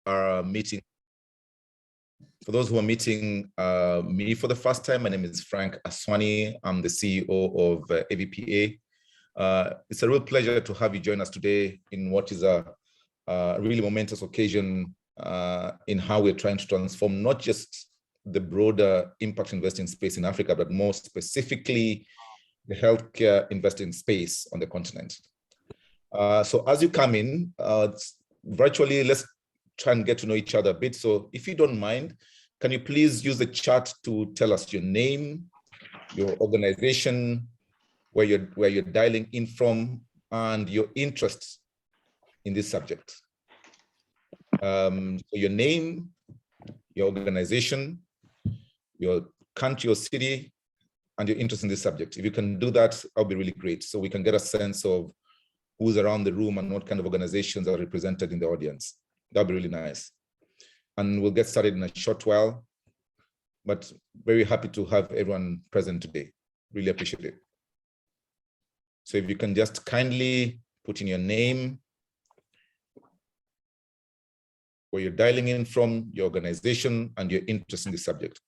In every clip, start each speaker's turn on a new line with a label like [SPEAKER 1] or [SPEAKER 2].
[SPEAKER 1] are meeting me for the first time, my name is Frank Aswani. I'm the CEO of AVPA. It's a real pleasure to have you join us today in what is a really momentous occasion in how we're trying to transform not just the broader impact investing space in Africa, but more specifically the healthcare investing space on the continent. So as you come in, virtually, let's try and get to know each other a bit. So if you don't mind, can you please use the chat to tell us your name, your organization, where you're dialing in from, and your interest in this subject. So your name, your organization, your country or city, and your interest in this subject. If you can do that, that'll be really great. So we can get a sense of who's around the room and what kind of organizations are represented in the audience. That'll be really nice. And we'll get started in a short while, but very happy to have everyone present today. Really appreciate it. So if you can just kindly put in your name, where you're dialing in from, your organization, and your interest in the subject.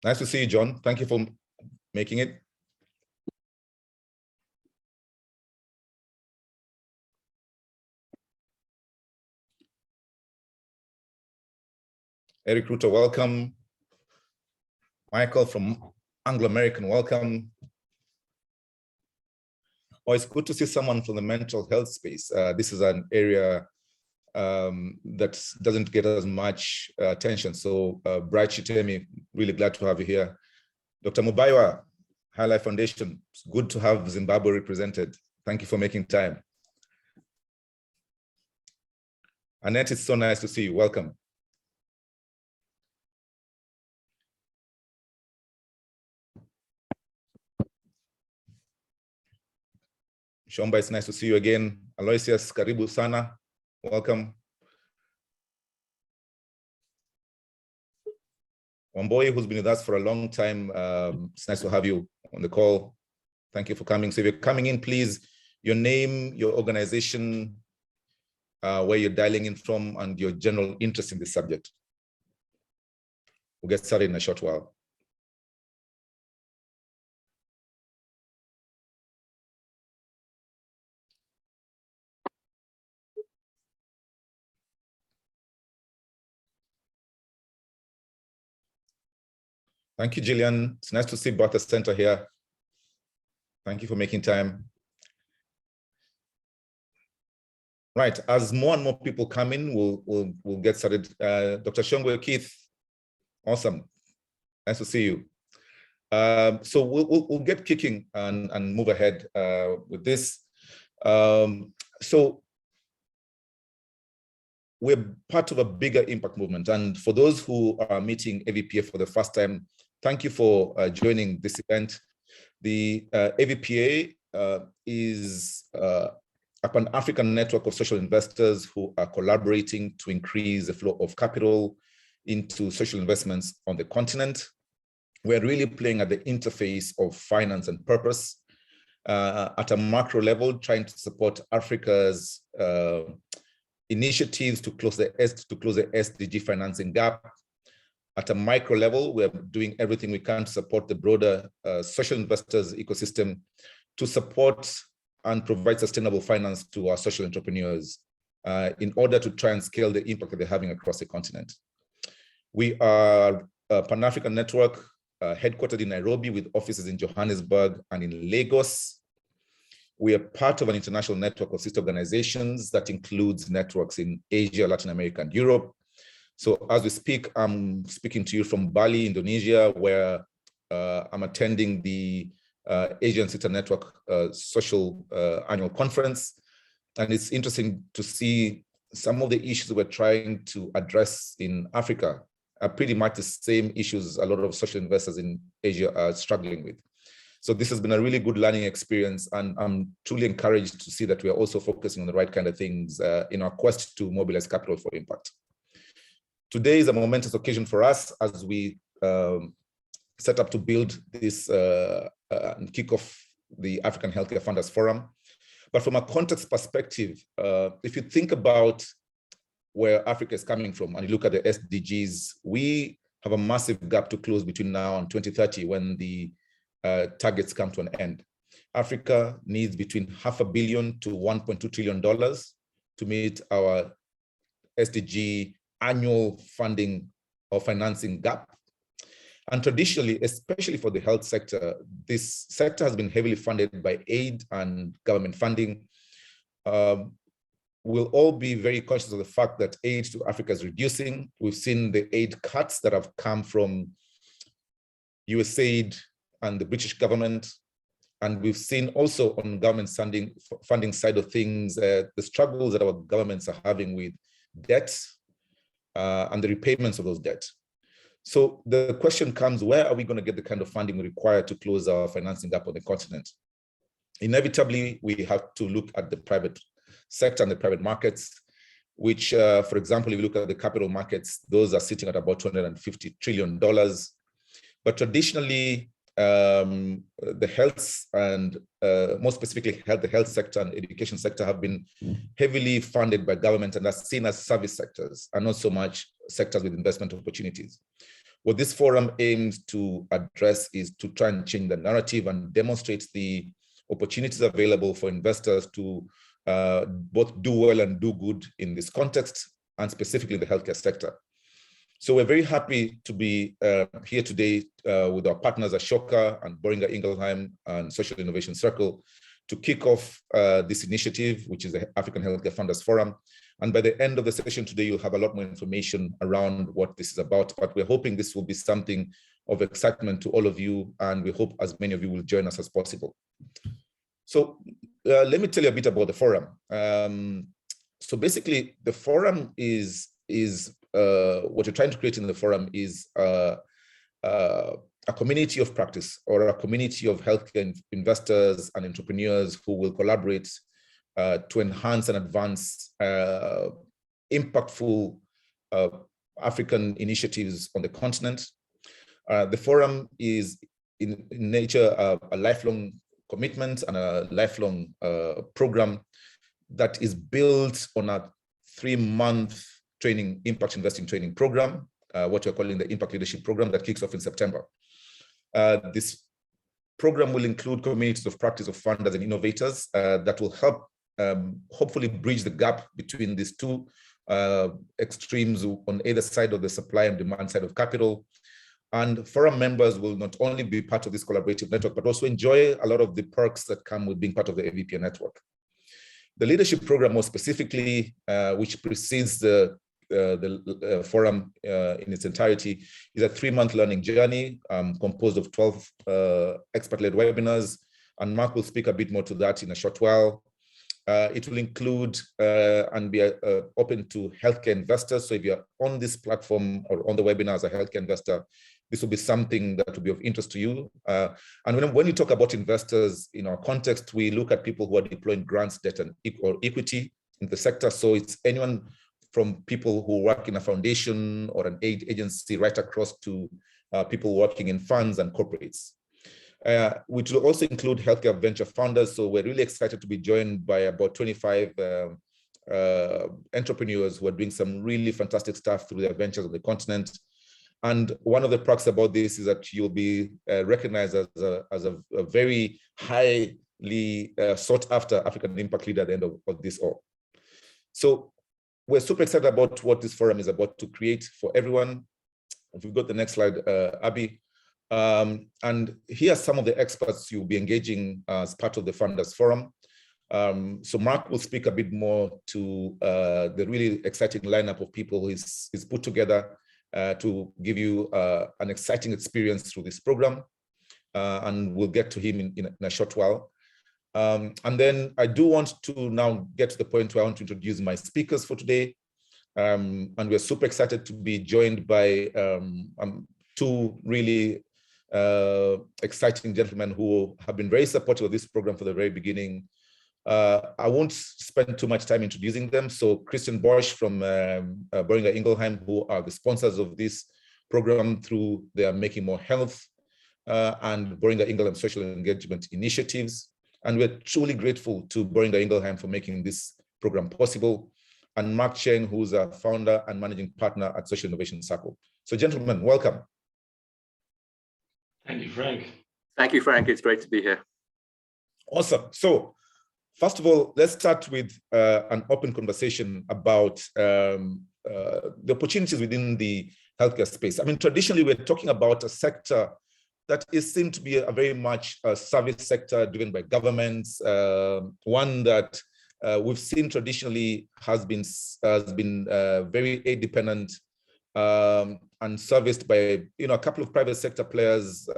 [SPEAKER 1] Nice to see you, John. Thank you for making it. Eric Rutter, welcome. Michael from Anglo-American, welcome. Oh, it's good to see someone from the mental health space. This is an area that doesn't get as much attention. So Bright Chitemi, really glad to have you here. Dr. Mubaiwa, High Life Foundation, it's good to have Zimbabwe represented. Thank you for making time. Annette, it's so nice to see you. Welcome. Shomba, it's nice to see you again. Aloysius, karibu sana. Welcome. Wamboi, who's been with us for a long time, it's nice to have you on the call. Thank you for coming. So if you're coming in, please, your name, your organization, where you're dialing in from, and your general interest in this subject. We'll get started in a short while. Thank you, Gillian. It's nice to see Bartha Center here. Thank you for making time. Right, as more and more people come in, we'll get started. Dr. Shongwe Keith, awesome. Nice to see you. So we'll get kicking and move ahead with this. So we're part of a bigger impact movement. And for those who are meeting AVPA for the first time, thank you for joining this event. The AVPA is a Pan-African network of social investors who are collaborating to increase the flow of capital into social investments on the continent. We're really playing at the interface of finance and purpose at a macro level, trying to support Africa's initiatives to close the SDG financing gap. At a micro level, we're doing everything we can to support the broader social investors ecosystem to support and provide sustainable finance to our social entrepreneurs in order to try and scale the impact that they're having across the continent. We are a Pan-African network headquartered in Nairobi with offices in Johannesburg and in Lagos. We are part of an international network of sister organizations that includes networks in Asia, Latin America, and Europe. So as we speak, I'm speaking to you from Bali, Indonesia, where I'm attending the Asian Sister Network Social Annual Conference. And it's interesting to see some of the issues we're trying to address in Africa are pretty much the same issues a lot of social investors in Asia are struggling with. So this has been a really good learning experience, and I'm truly encouraged to see that we are also focusing on the right kind of things in our quest to mobilize capital for impact. Today is a momentous occasion for us as we set up to build this and kick off the African Healthcare Funders Forum. But from a context perspective, if you think about where Africa is coming from and you look at the SDGs, we have a massive gap to close between now and 2030 when the targets come to an end. Africa needs between $500 billion to $1.2 trillion to meet our SDG annual funding or financing gap. And traditionally, especially for the health sector, this sector has been heavily funded by aid and government funding. We'll all be very conscious of the fact that aid to Africa is reducing. We've seen the aid cuts that have come from USAID and the British government. And we've seen also on government funding side of things, the struggles that our governments are having with debt and the repayments of those debts. So the question comes, where are we going to get the kind of funding required to close our financing gap on the continent? Inevitably, we have to look at the private sector and the private markets, which, for example, if you look at the capital markets, those are sitting at about $250 trillion. But traditionally, the health and more specifically the health sector and education sector have been heavily funded by government and are seen as service sectors and not so much sectors with investment opportunities. What this forum aims to address is to try and change the narrative and demonstrate the opportunities available for investors to both do well and do good in this context, and specifically the healthcare sector. So we're very happy to be here today with our partners Ashoka and Boehringer Ingelheim and Social Innovation Circle to kick off this initiative, which is the African Healthcare Funders Forum. And by the end of the session today, you'll have a lot more information around what this is about. But we're hoping this will be something of excitement to all of you, and we hope as many of you will join us as possible. So let me tell you a bit about the forum. So basically, the forum is what you're trying to create in the forum is a community of practice or a community of healthcare investors and entrepreneurs who will collaborate to enhance and advance impactful African initiatives on the continent. The forum is in nature a lifelong commitment and a lifelong program that is built on a 3-month training, impact investing training program, what we're calling the Impact Leadership Program that kicks off in September. This program will include communities of practice of funders and innovators that will help hopefully bridge the gap between these two extremes on either side of the supply and demand side of capital. And forum members will not only be part of this collaborative network, but also enjoy a lot of the perks that come with being part of the AVPA network. The leadership program, more specifically, which precedes the forum in its entirety, is a 3-month learning journey composed of 12 expert-led webinars, and Mark will speak a bit more to that in a short while. It will include and be open to healthcare investors. So if you're on this platform or on the webinar as a healthcare investor, this will be something that will be of interest to you. And when you talk about investors in our context, we look at people who are deploying grants, debt, or equity in the sector. So it's anyone from people who work in a foundation or an aid agency right across to people working in funds and corporates. Which will also include healthcare venture founders. So we're really excited to be joined by about 25 entrepreneurs who are doing some really fantastic stuff through their ventures on the continent. And one of the perks about this is that you'll be recognized as a very highly sought after African impact leader at the end of this all. So we're super excited about what this forum is about to create for everyone. If we've got the next slide, Abby. And here are some of the experts you'll be engaging as part of the Funders Forum. So Mark will speak a bit more to the really exciting lineup of people he's put together to give you an exciting experience through this program. And we'll get to him in a short while. And then I do want to now get to the point where I want to introduce my speakers for today. And we're super excited to be joined by two really exciting gentlemen who have been very supportive of this program from the very beginning. I won't spend too much time introducing them. So Christian Bausch from Boehringer Ingelheim, who are the sponsors of this program through their Making More Health and Boehringer Ingelheim Social Engagement Initiatives. And we're truly grateful to Boehringer Ingelheim for making this program possible, and Mark Cheng, who's a founder and managing partner at Social Innovation Circle. So gentlemen, welcome.
[SPEAKER 2] Thank you, Frank.
[SPEAKER 3] Thank you, Frank. It's great to be here.
[SPEAKER 1] Awesome. So first of all, let's start with an open conversation about the opportunities within the healthcare space. I mean, traditionally, we're talking about a sector that is seen to be a very much a service sector driven by governments, one that we've seen traditionally has been very aid dependent and serviced by a couple of private sector players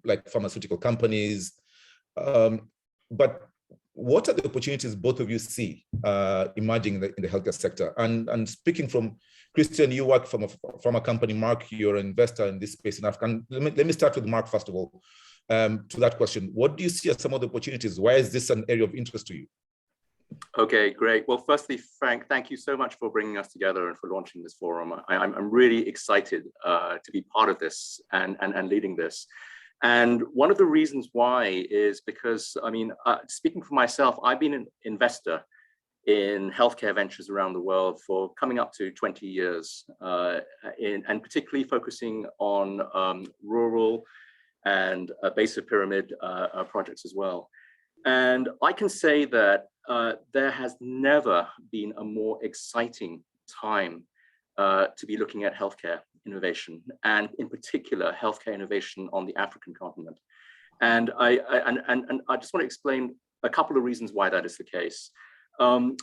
[SPEAKER 1] like pharmaceutical companies. But what are the opportunities both of you see emerging in the healthcare sector? And speaking from Christian, you work from a company. Mark, you're an investor in this space in Africa. And let me start with Mark first of all. To that question, what do you see as some of the opportunities? Why is this an area of interest to you?
[SPEAKER 3] Okay, great. Well, firstly, Frank, thank you so much for bringing us together and for launching this forum. I'm really excited to be part of this and leading this. And one of the reasons why is because, I mean, speaking for myself, I've been an investor in healthcare ventures around the world for coming up to 20 years, and particularly focusing on rural and base of pyramid projects as well. And I can say that there has never been a more exciting time to be looking at healthcare innovation, and in particular, healthcare innovation on the African continent. And I just want to explain a couple of reasons why that is the case.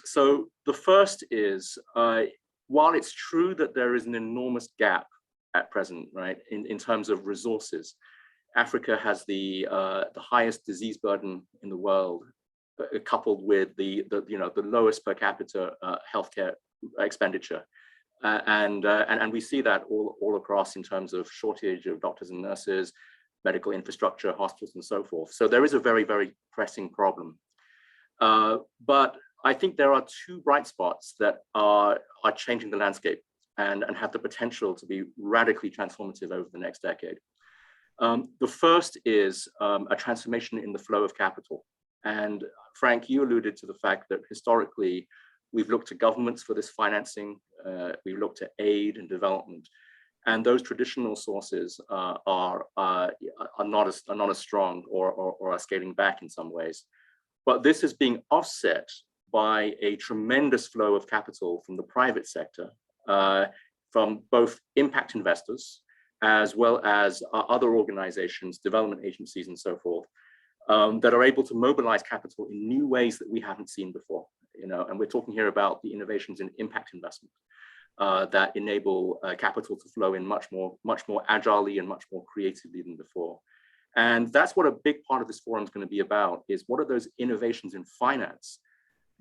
[SPEAKER 3] So the first is, while it's true that there is an enormous gap at present, right, in terms of resources, Africa has the highest disease burden in the world, coupled with the lowest per capita healthcare expenditure, and we see that all across in terms of shortage of doctors and nurses, medical infrastructure, hospitals, and so forth. So there is a very, very pressing problem. But I think there are two bright spots that are changing the landscape and have the potential to be radically transformative over the next decade. The first is a transformation in the flow of capital. And Frank, you alluded to the fact that historically, we've looked to governments for this financing, we've looked to aid and development, and those traditional sources are not as strong or are scaling back in some ways. But this is being offset by a tremendous flow of capital from the private sector, from both impact investors, as well as other organizations, development agencies, and so forth, that are able to mobilize capital in new ways that we haven't seen before. And we're talking here about the innovations in impact investment that enable capital to flow in much more agilely and much more creatively than before. And that's what a big part of this forum is going to be about, is what are those innovations in finance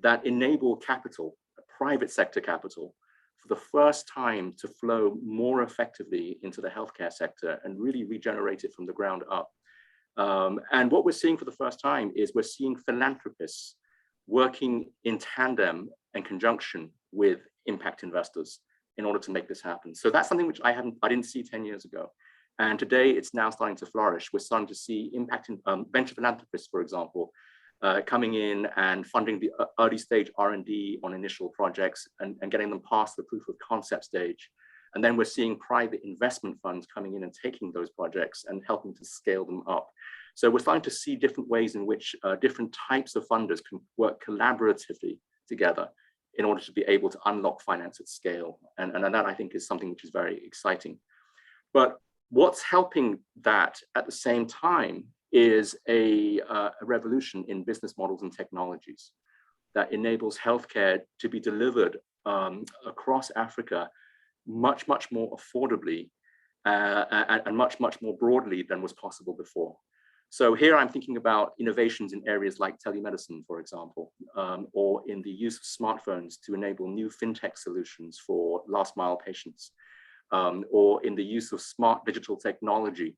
[SPEAKER 3] that enable capital, private sector capital, for the first time to flow more effectively into the healthcare sector and really regenerate it from the ground up. And what we're seeing for the first time is we're seeing philanthropists working in tandem and conjunction with impact investors in order to make this happen. So that's something which I didn't see 10 years ago. And today it's now starting to flourish. We're starting to see impact in venture philanthropists, for example, coming in and funding the early stage R&D on initial projects and getting them past the proof of concept stage. And then we're seeing private investment funds coming in and taking those projects and helping to scale them up. So we're starting to see different ways in which different types of funders can work collaboratively together in order to be able to unlock finance at scale. And that, I think, is something which is very exciting. But what's helping that at the same time is a revolution in business models and technologies that enables healthcare to be delivered across Africa much more affordably and much more broadly than was possible before. So here I'm thinking about innovations in areas like telemedicine, for example, or in the use of smartphones to enable new fintech solutions for last mile patients, or in the use of smart digital technology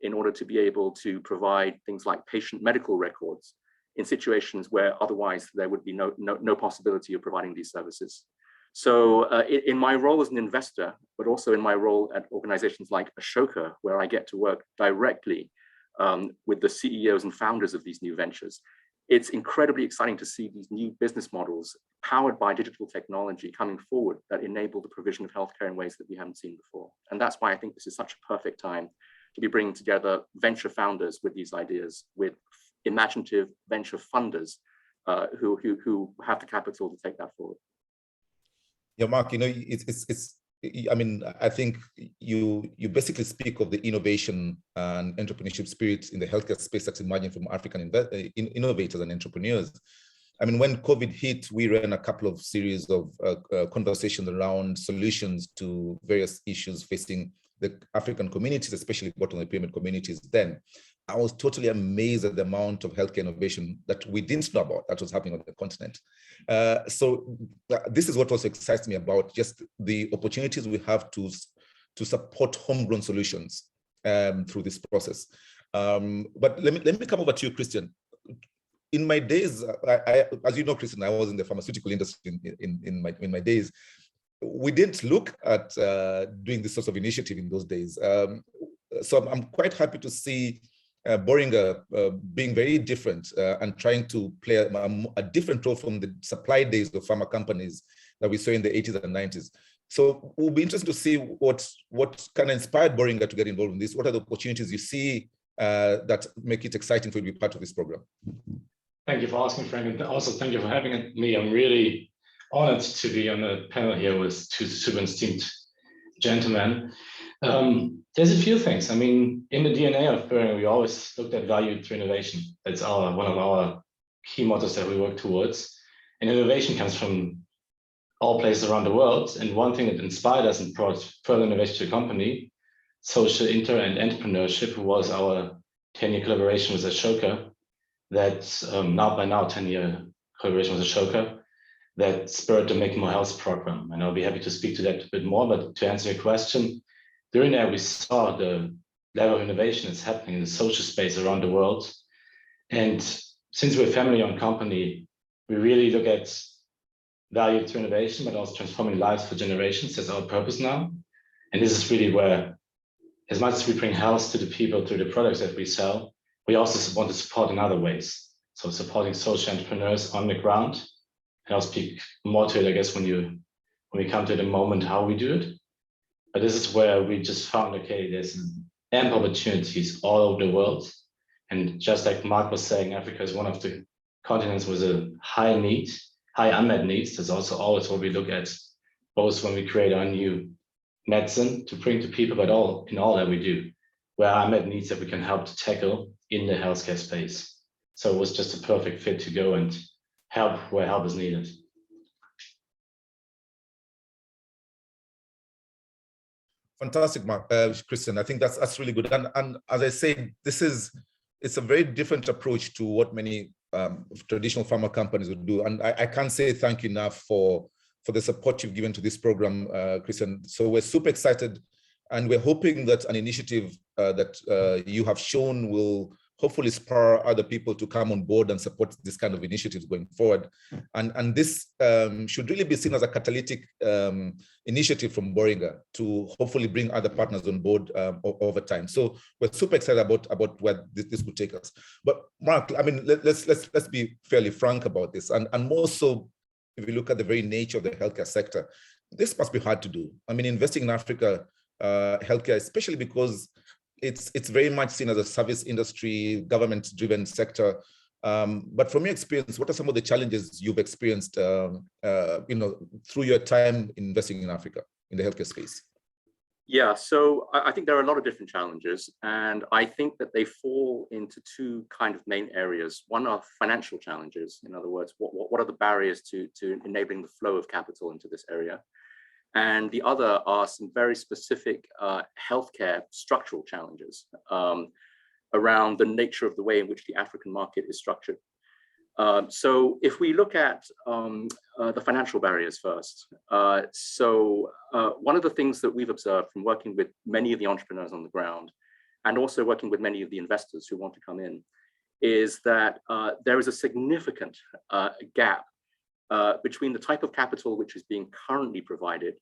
[SPEAKER 3] in order to be able to provide things like patient medical records in situations where otherwise there would be no possibility of providing these services. So in my role as an investor, but also in my role at organizations like Ashoka, where I get to work directly with the CEOs and founders of these new ventures, it's incredibly exciting to see these new business models powered by digital technology coming forward that enable the provision of healthcare in ways that we haven't seen before. And that's why I think this is such a perfect time to be bringing together venture founders with these ideas, with imaginative venture funders who have the capital to take that forward.
[SPEAKER 1] Yeah, Mark, I mean, I think you basically speak of the innovation and entrepreneurship spirit in the healthcare space that's emerging from African innovators and entrepreneurs. I mean, when COVID hit, we ran a couple of series of conversations around solutions to various issues facing the African communities, especially bottom of the pyramid communities then. I was totally amazed at the amount of healthcare innovation that we didn't know about that was happening on the continent. So this is what also excites me about just the opportunities we have to support homegrown solutions through this process. But let me come over to you, Christian. In my days, as you know, Christian, I was in the pharmaceutical industry in my days. We didn't look at doing this sort of initiative in those days. So I'm quite happy to see Boehringer being very different and trying to play a different role from the supply days of pharma companies that we saw in the 80s and 90s. So it will be interesting to see what kind of inspired Boehringer to get involved in this. What are the opportunities you see that make it exciting for you to be part of this program?
[SPEAKER 2] Thank you for asking, Frank, and also thank you for having me. I'm really honored to be on a panel here with two super esteemed gentlemen. There's a few things. I mean, in the DNA of Boehringer, we always looked at value through innovation. That's one of our key mottos that we work towards. And innovation comes from all places around the world. And one thing that inspired us and brought further innovation to the company, social and entrepreneurship, was our 10-year collaboration with Ashoka. That's by now 10-year collaboration with Ashoka that spurred the Make More Health program. And I'll be happy to speak to that a bit more, but to answer your question, during that we saw the level of innovation that's happening in the social space around the world. And since we're a family-owned company, we really look at value through innovation, but also transforming lives for generations. That's our purpose now. And this is really where, as much as we bring health to the people through the products that we sell, we also want to support in other ways. So supporting social entrepreneurs on the ground. And I'll speak more to it, I guess, when we come to the moment how we do it. But this is where we just found, okay, there's ample opportunities all over the world. And just like Mark was saying, Africa is one of the continents with a high unmet needs. That's also always what we look at, both when we create our new medicine to bring to people, but in all that we do, where our unmet needs that we can help to tackle in the healthcare space. So it was just a perfect fit to go and help where help is needed.
[SPEAKER 1] Fantastic, Mark, Christian. I think that's really good. And as I say, it's a very different approach to what many traditional pharma companies would do. And I can't say thank you enough for the support you've given to this program, Christian. So we're super excited, and we're hoping that an initiative that you have shown will hopefully spur other people to come on board and support this kind of initiatives going forward. And this should really be seen as a catalytic initiative from Boehringer to hopefully bring other partners on board over time. So we're super excited about where this could take us. But Mark, I mean, let's be fairly frank about this. And more so, if you look at the very nature of the healthcare sector, this must be hard to do. I mean, investing in Africa, healthcare, especially because it's very much seen as a service industry, government-driven sector. But from your experience, what are some of the challenges you've experienced, through your time investing in Africa in the healthcare space?
[SPEAKER 3] Yeah, so I think there are a lot of different challenges, and I think that they fall into two kind of main areas. One are financial challenges. In other words, what are the barriers to enabling the flow of capital into this area? And the other are some very specific healthcare structural challenges around the nature of the way in which the African market is structured. So if we look at the financial barriers first, one of the things that we've observed from working with many of the entrepreneurs on the ground, and also working with many of the investors who want to come in, is that there is a significant gap between the type of capital which is being currently provided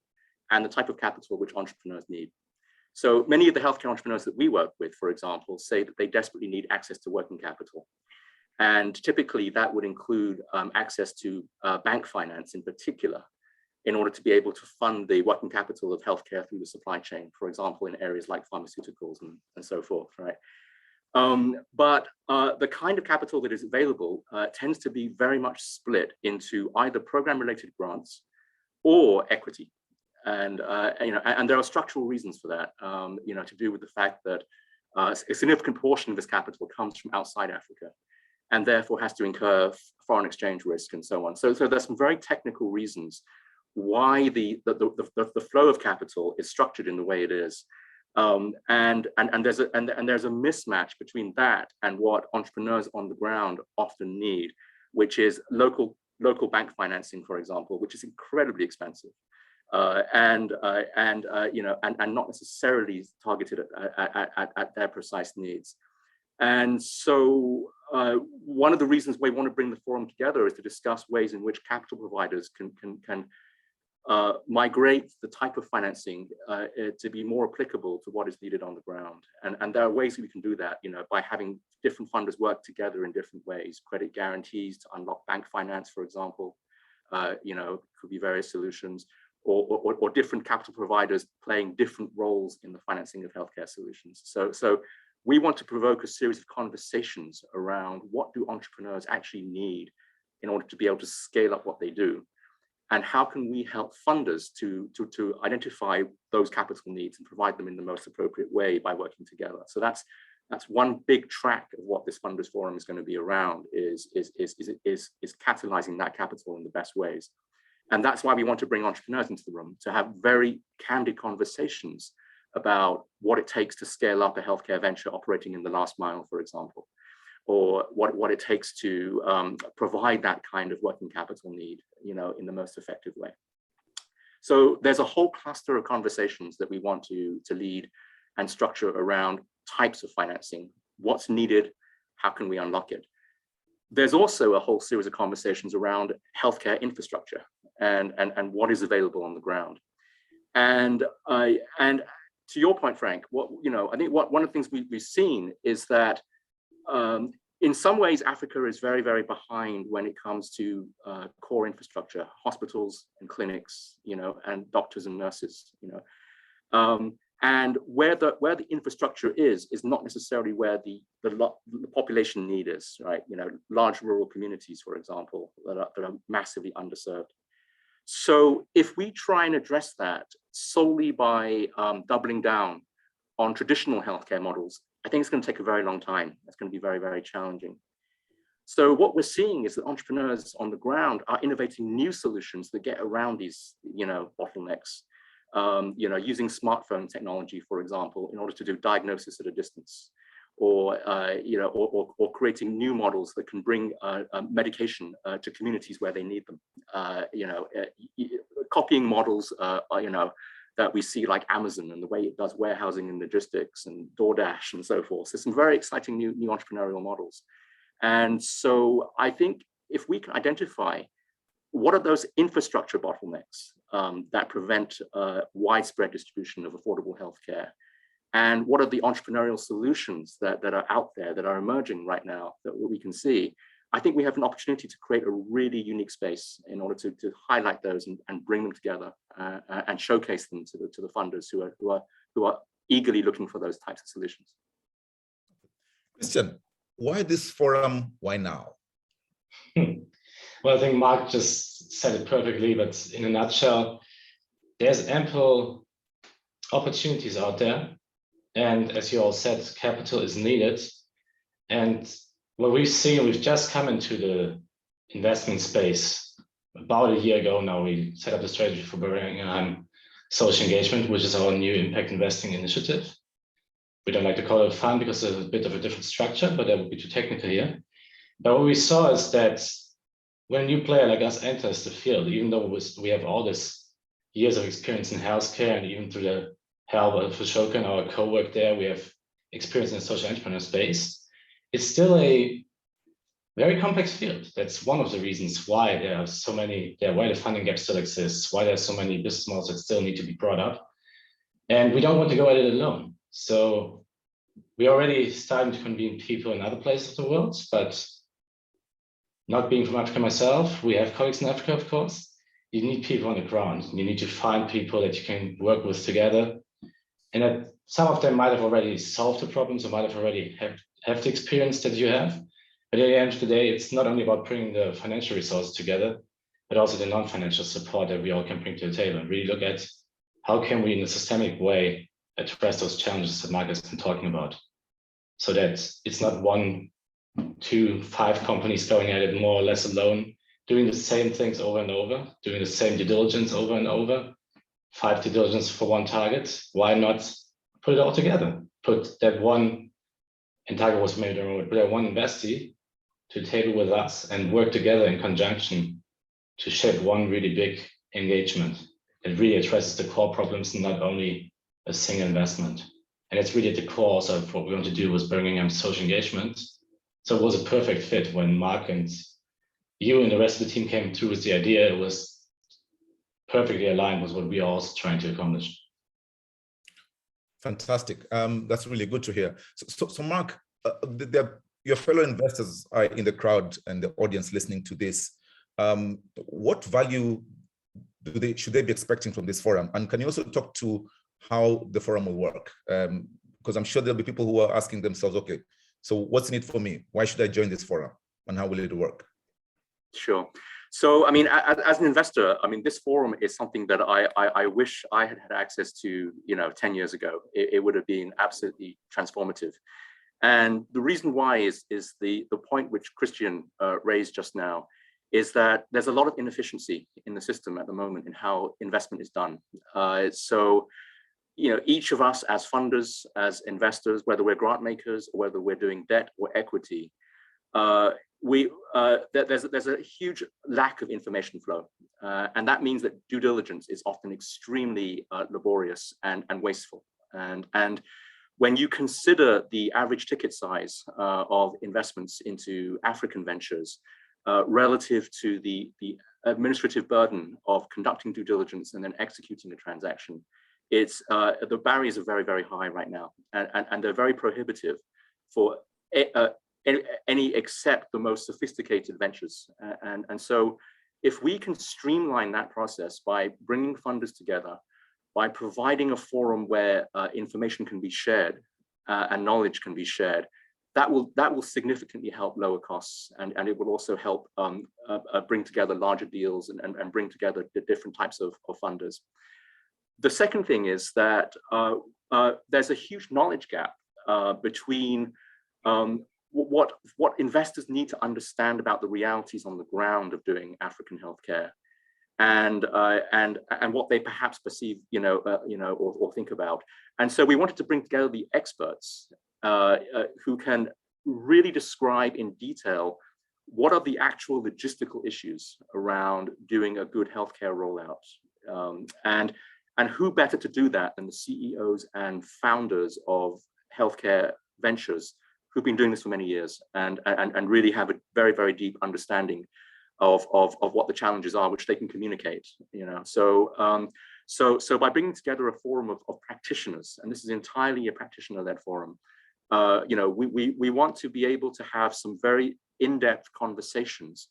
[SPEAKER 3] and the type of capital which entrepreneurs need. So many of the healthcare entrepreneurs that we work with, for example, say that they desperately need access to working capital. And typically that would include access to bank finance in particular, in order to be able to fund the working capital of healthcare through the supply chain, for example, in areas like pharmaceuticals and so forth, right? But the kind of capital that is available tends to be very much split into either program-related grants or equity. And and there are structural reasons for that, to do with the fact that a significant portion of this capital comes from outside Africa, and therefore has to incur foreign exchange risk and so on. So there's some very technical reasons why the flow of capital is structured in the way it is, and there's a mismatch between that and what entrepreneurs on the ground often need, which is local bank financing, for example, which is incredibly expensive, and not necessarily targeted at their precise needs. And so one of the reasons we want to bring the forum together is to discuss ways in which capital providers can migrate the type of financing to be more applicable to what is needed on the ground. And there are ways that we can do that, by having different funders work together in different ways, credit guarantees to unlock bank finance, for example, could be various solutions, or different capital providers playing different roles in the financing of healthcare solutions. So we want to provoke a series of conversations around what do entrepreneurs actually need in order to be able to scale up what they do, and how can we help funders to identify those capital needs and provide them in the most appropriate way by working together. So that's one big track of what this funders forum is going to be around, is catalyzing that capital in the best ways. And that's why we want to bring entrepreneurs into the room, to have very candid conversations about what it takes to scale up a healthcare venture operating in the last mile, for example, or what it takes to provide that kind of working capital need, in the most effective way. So there's a whole cluster of conversations that we want to lead and structure around types of financing, what's needed, how can we unlock it. There's also a whole series of conversations around healthcare infrastructure and what is available on the ground. And to your point, Frank, I think one of the things we've seen is that in some ways, Africa is very, very behind when it comes to core infrastructure, hospitals and clinics, and doctors and nurses, and where the infrastructure is not necessarily where the population need is, right? Large rural communities, for example, that are massively underserved. So if we try and address that solely by doubling down on traditional healthcare models, I think it's going to take a very long time. It's going to be very, very challenging. So what we're seeing is that entrepreneurs on the ground are innovating new solutions that get around these, bottlenecks, using smartphone technology, for example, in order to do diagnosis at a distance, or creating new models that can bring medication to communities where they need them. Copying models, that we see like Amazon and the way it does warehousing and logistics, and DoorDash and so forth. So some very exciting new entrepreneurial models. And so I think if we can identify what are those infrastructure bottlenecks that prevent widespread distribution of affordable healthcare, and what are the entrepreneurial solutions that are out there, that are emerging right now, that we can see, I think we have an opportunity to create a really unique space in order to highlight those and bring them together and showcase them to the funders who are eagerly looking for those types of solutions.
[SPEAKER 1] Christian, why this forum? Why now?
[SPEAKER 2] Well, I think Mark just said it perfectly, but in a nutshell, there's ample opportunities out there. And as you all said, capital is needed. And what we've seen, we've just come into the investment space about a year ago now. We set up the strategy for Boehringer social engagement, which is our new impact investing initiative. We don't like to call it a fund because it's a bit of a different structure, but that would be too technical here. But what we saw is that when a new player like us enters the field, even though we have all this years of experience in healthcare, and even through the help of Ashoka and our co-work there, we have experience in the social entrepreneur space. It's still a very complex field. That's one of the reasons why why the funding gap still exists, why there's so many business models that still need to be brought up. And we don't want to go at it alone. So we're already starting to convene people in other places of the world, but not being from Africa myself, we have colleagues in Africa, of course. You need people on the ground. You need to find people that you can work with together. And that some of them might have already solved the problems or might have already have the experience that you have. But at the end of the day, it's not only about bringing the financial resources together, but also the non-financial support that we all can bring to the table and really look at how can we in a systemic way address those challenges that Mark has been talking about. So that it's not 1, 2, 5 companies going at it more or less alone, doing the same things over and over, doing the same due diligence over and over, 5 due diligence for 1 target. Why not put it all together? Put that one, and target was maybe the wrong word, put that one investee to the table with us and work together in conjunction to shape one really big engagement that really addresses the core problems, not only a single investment. And it's really at the core also of what we want to do with Boehringer social engagement. So it was a perfect fit when Mark and you and the rest of the team came through with the idea. It was perfectly aligned with what we are also trying to accomplish.
[SPEAKER 1] Fantastic. That's really good to hear. So Mark, your fellow investors are in the crowd and the audience listening to this. What value should they be expecting from this forum? And can you also talk to how the forum will work? Because I'm sure there'll be people who are asking themselves, okay, so what's in it for me? Why should I join this forum? And how will it work?
[SPEAKER 3] Sure. So, I mean, as an investor, I mean, this forum is something that I wish I had access to, 10 years ago. It would have been absolutely transformative. And the reason why is the point which Christian raised just now, is that there's a lot of inefficiency in the system at the moment in how investment is done. So, each of us as funders, as investors, whether we're grant makers or whether we're doing debt or equity, there's a huge lack of information flow. And that means that due diligence is often extremely laborious and wasteful. And when you consider the average ticket size of investments into African ventures relative to the administrative burden of conducting due diligence and then executing a transaction, the barriers are very, very high right now, and they're very prohibitive for any except the most sophisticated ventures. And so if we can streamline that process by bringing funders together, by providing a forum where information can be shared and knowledge can be shared, that will significantly help lower costs, and it will also help bring together larger deals and bring together the different types of funders. The second thing is that there's a huge knowledge gap between what investors need to understand about the realities on the ground of doing African healthcare, and what they perhaps perceive, or think about. And so we wanted to bring together the experts who can really describe in detail what are the actual logistical issues around doing a good healthcare rollout, and who better to do that than the CEOs and founders of healthcare ventures who've been doing this for many years and really have a very, very deep understanding of what the challenges are, which they can communicate. So by bringing together a forum of practitioners, and this is entirely a practitioner-led forum, we want to be able to have some very in-depth conversations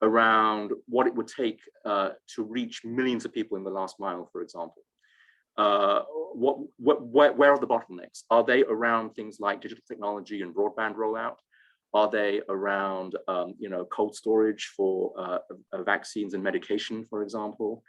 [SPEAKER 3] around what it would take to reach millions of people in the last mile, for example. Where are the bottlenecks? Are they around things like digital technology and broadband rollout? Are they around cold storage for vaccines and medication, for example?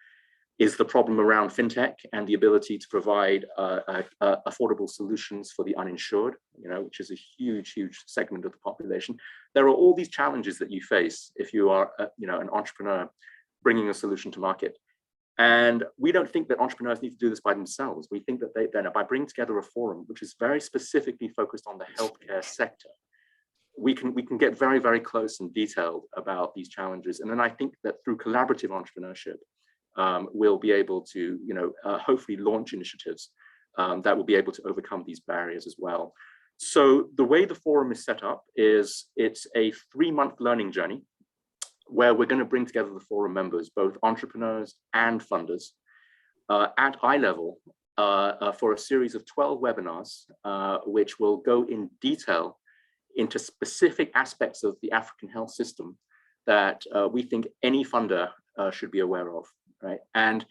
[SPEAKER 3] Is the problem around fintech and the ability to provide affordable solutions for the uninsured, which is a huge, huge segment of the population? There are all these challenges that you face if you are, an entrepreneur bringing a solution to market. And we don't think that entrepreneurs need to do this by themselves. We think that by bringing together a forum, which is very specifically focused on the healthcare sector, we can get very, very close and detailed about these challenges. And then I think that through collaborative entrepreneurship, we'll be able to, hopefully launch initiatives that will be able to overcome these barriers as well. So the way the forum is set up is it's a 3-month learning journey where we're going to bring together the forum members, both entrepreneurs and funders, at eye level for a series of 12 webinars, which will go in detail into specific aspects of the African health system that we think any funder should be aware of, right? And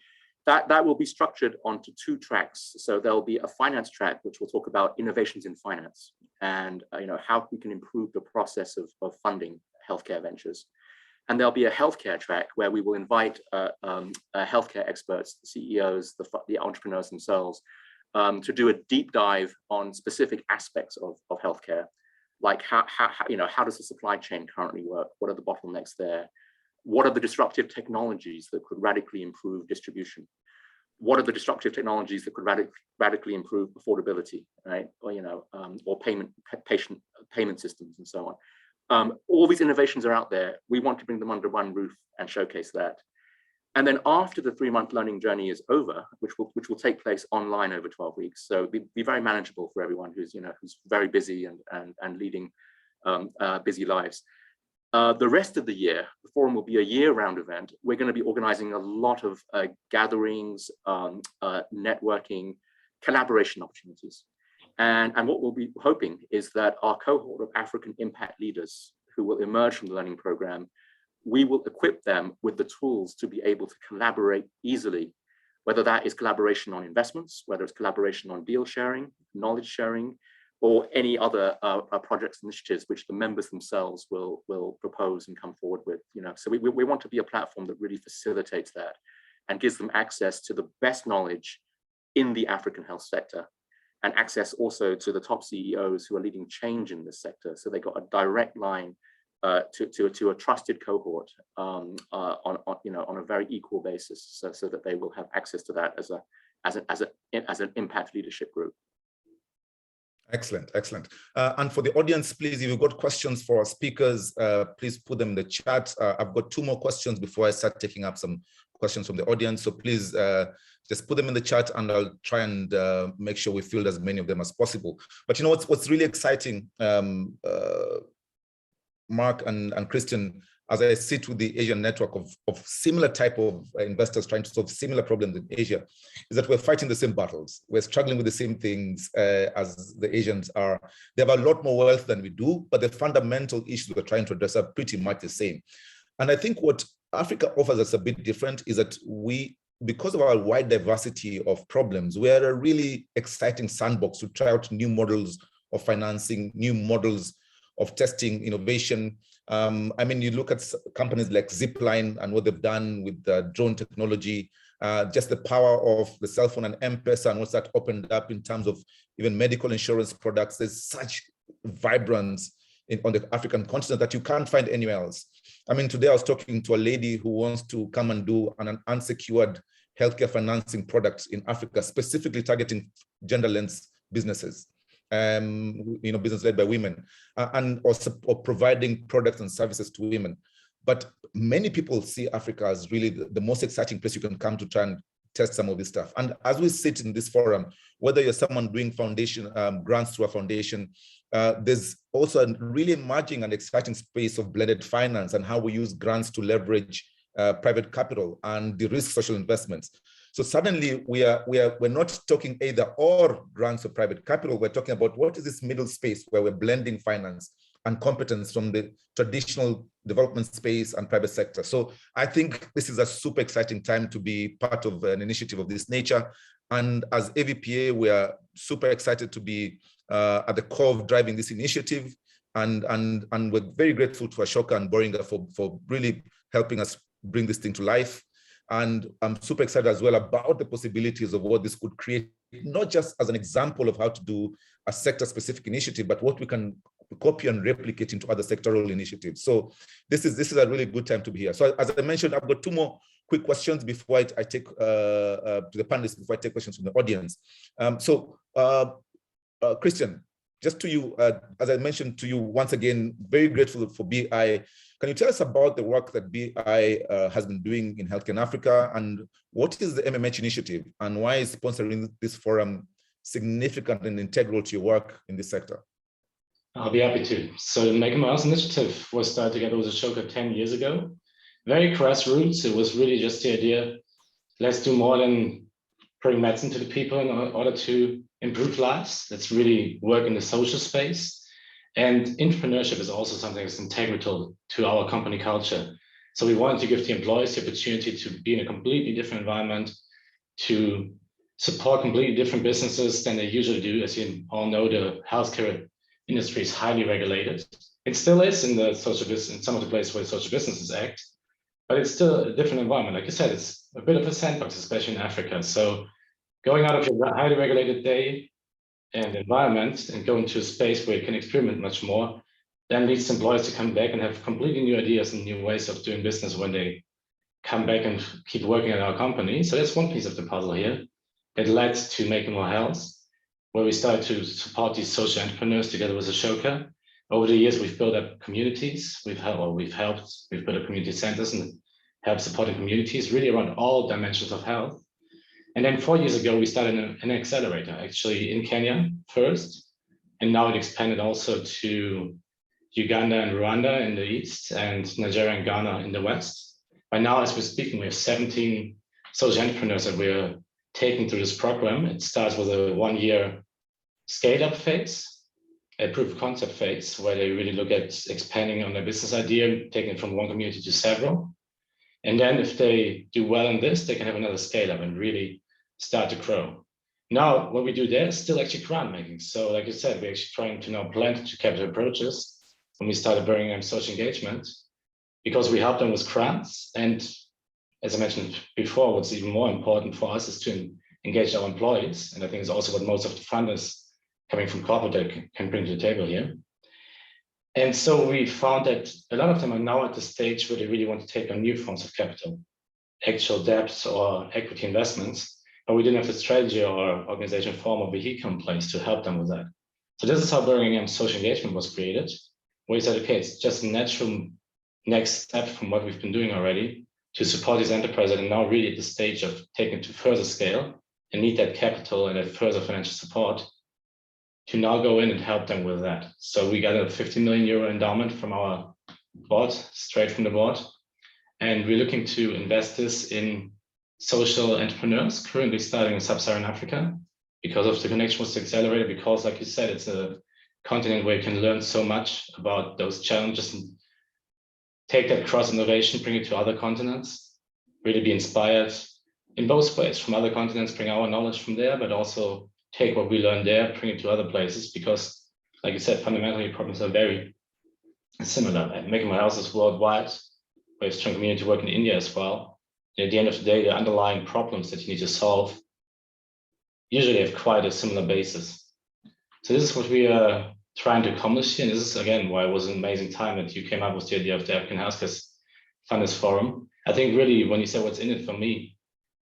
[SPEAKER 3] that will be structured onto 2 tracks. So there'll be a finance track, which will talk about innovations in finance and how we can improve the process of funding healthcare ventures. And there'll be a healthcare track where we will invite healthcare experts, the CEOs, the entrepreneurs themselves, to do a deep dive on specific aspects of healthcare, like how does the supply chain currently work? What are the bottlenecks there? What are the disruptive technologies that could radically improve distribution? What are the disruptive technologies that could radically improve affordability, right? Or patient payment systems and so on. All these innovations are out there. We want to bring them under one roof and showcase that. And then after the 3-month learning journey is over, which will take place online over 12 weeks, so be very manageable for everyone who's very busy and leading busy lives. The rest of the year, the forum will be a year-round event. We're going to be organizing a lot of gatherings, networking, collaboration opportunities. And what we'll be hoping is that our cohort of African impact leaders who will emerge from the learning program, we will equip them with the tools to be able to collaborate easily, whether that is collaboration on investments, whether it's collaboration on deal sharing, knowledge sharing, or any other projects and initiatives which the members themselves will propose and come forward with. So we want to be a platform that really facilitates that and gives them access to the best knowledge in the African health sector, and access also to the top CEOs who are leading change in this sector. So they got a direct line to a trusted cohort on a very equal basis, so that they will have access to that as an impact leadership group.
[SPEAKER 1] Excellent, excellent. And for the audience, please, if you've got questions for our speakers, please put them in the chat. I've got 2 more questions before I start taking up some questions from the audience. So please just put them in the chat, and I'll try and make sure we field as many of them as possible. But what's really exciting, Mark and Christian, as I sit with the Asian network of similar type of investors trying to solve similar problems in Asia, is that we're fighting the same battles. We're struggling with the same things as the Asians are. They have a lot more wealth than we do, but the fundamental issues we're trying to address are pretty much the same. And I think what Africa offers us a bit different is that because of our wide diversity of problems, we are a really exciting sandbox to try out new models of financing, new models of testing, innovation. You look at companies like Zipline and what they've done with the drone technology, just the power of the cell phone and M-Pesa and what's that opened up in terms of even medical insurance products. There's such vibrance on the African continent that you can't find anywhere else. Today I was talking to a lady who wants to come and do an unsecured healthcare financing product in Africa, specifically targeting gender-lens businesses. Business led by women, and also providing products and services to women. But many people see Africa as really the most exciting place you can come to try and test some of this stuff. And as we sit in this forum, whether you're someone doing foundation grants through a foundation, there's also a really emerging and exciting space of blended finance and how we use grants to leverage private capital and de-risk social investments. So suddenly we're not talking either or grants of private capital. We're talking about what is this middle space where we're blending finance and competence from the traditional development space and private sector. So I think this is a super exciting time to be part of an initiative of this nature. And as AVPA, we are super excited to be at the core of driving this initiative. And we're very grateful to Ashoka and Boehringer for really helping us bring this thing to life. And I'm super excited as well about the possibilities of what this could create, not just as an example of how to do a sector-specific initiative, but what we can copy and replicate into other sectoral initiatives. So this is a really good time to be here. So as I mentioned, I've got 2 more quick questions before I take to the panelists, before I take questions from the audience. Christian, just to you, as I mentioned to you once again, very grateful for BI. Can you tell us about the work that BI has been doing in healthcare in Africa, and what is the MMH initiative, and why is sponsoring this forum significant and integral to your work in this sector?
[SPEAKER 2] I'll be happy to. So the Make a Mouse initiative was started together with Ashoka 10 years ago. Very grassroots. It was really just the idea, let's do more than bring medicine to the people in order to improve lives. Let's really work in the social space. And entrepreneurship is also something that's integral to our company culture. So we wanted to give the employees the opportunity to be in a completely different environment, to support completely different businesses than they usually do. As you all know, the healthcare industry is highly regulated. It still is in the social business, in some of the places where social businesses act, but it's still a different environment. Like you said, it's a bit of a sandbox, especially in Africa. So going out of your highly regulated day and environment and go into a space where you can experiment much more, then leads employees to come back and have completely new ideas and new ways of doing business when they come back and keep working at our company. So that's one piece of the puzzle here. It led to Making More Health, where we started to support these social entrepreneurs together with Ashoka. Over the years, we've built up communities. We've built up community centers and helped supporting communities really around all dimensions of health. And then 4 years ago, we started an accelerator, actually in Kenya first, and now it expanded also to Uganda and Rwanda in the east, and Nigeria and Ghana in the west. By now, as we're speaking, we have 17 social entrepreneurs that we're taking through this program. It starts with a 1-year scale-up phase, a proof of concept phase, where they really look at expanding on their business idea, taking it from one community to several. And then if they do well in this, they can have another scale-up and really start to grow. Now, what we do there is still actually grant making. So like you said, we're actually trying to now blend to capital approaches when we started Boehringer social engagement, because we help them with grants. And as I mentioned before, what's even more important for us is to engage our employees. And I think it's also what most of the funders coming from corporate that can bring to the table here. And so we found that a lot of them are now at the stage where they really want to take on new forms of capital, actual debts or equity investments, but we didn't have the strategy or organization form or vehicle in place to help them with that. So this is how Boehringer social engagement was created, where we said, okay, it's just a natural next step from what we've been doing already to support these enterprises that are now really at the stage of taking it to further scale and need that capital and that further financial support to now go in and help them with that. So we got a 50 million euro endowment from our board, straight from the board. And we're looking to invest this in social entrepreneurs currently starting in Sub-Saharan Africa because of the connection with the accelerator, because like you said, it's a continent where you can learn so much about those challenges and take that cross innovation, bring it to other continents, really be inspired in both ways, from other continents, bring our knowledge from there, but also take what we learn there, bring it to other places, because like you said, fundamentally problems are very similar. Making More Health is worldwide. We have strong community work in India as well. And at the end of the day, the underlying problems that you need to solve usually have quite a similar basis. So this is what we are trying to accomplish here. And this is, again, why it was an amazing time that you came up with the idea of the African Healthcare Funders Forum. I think really when you say what's in it for me,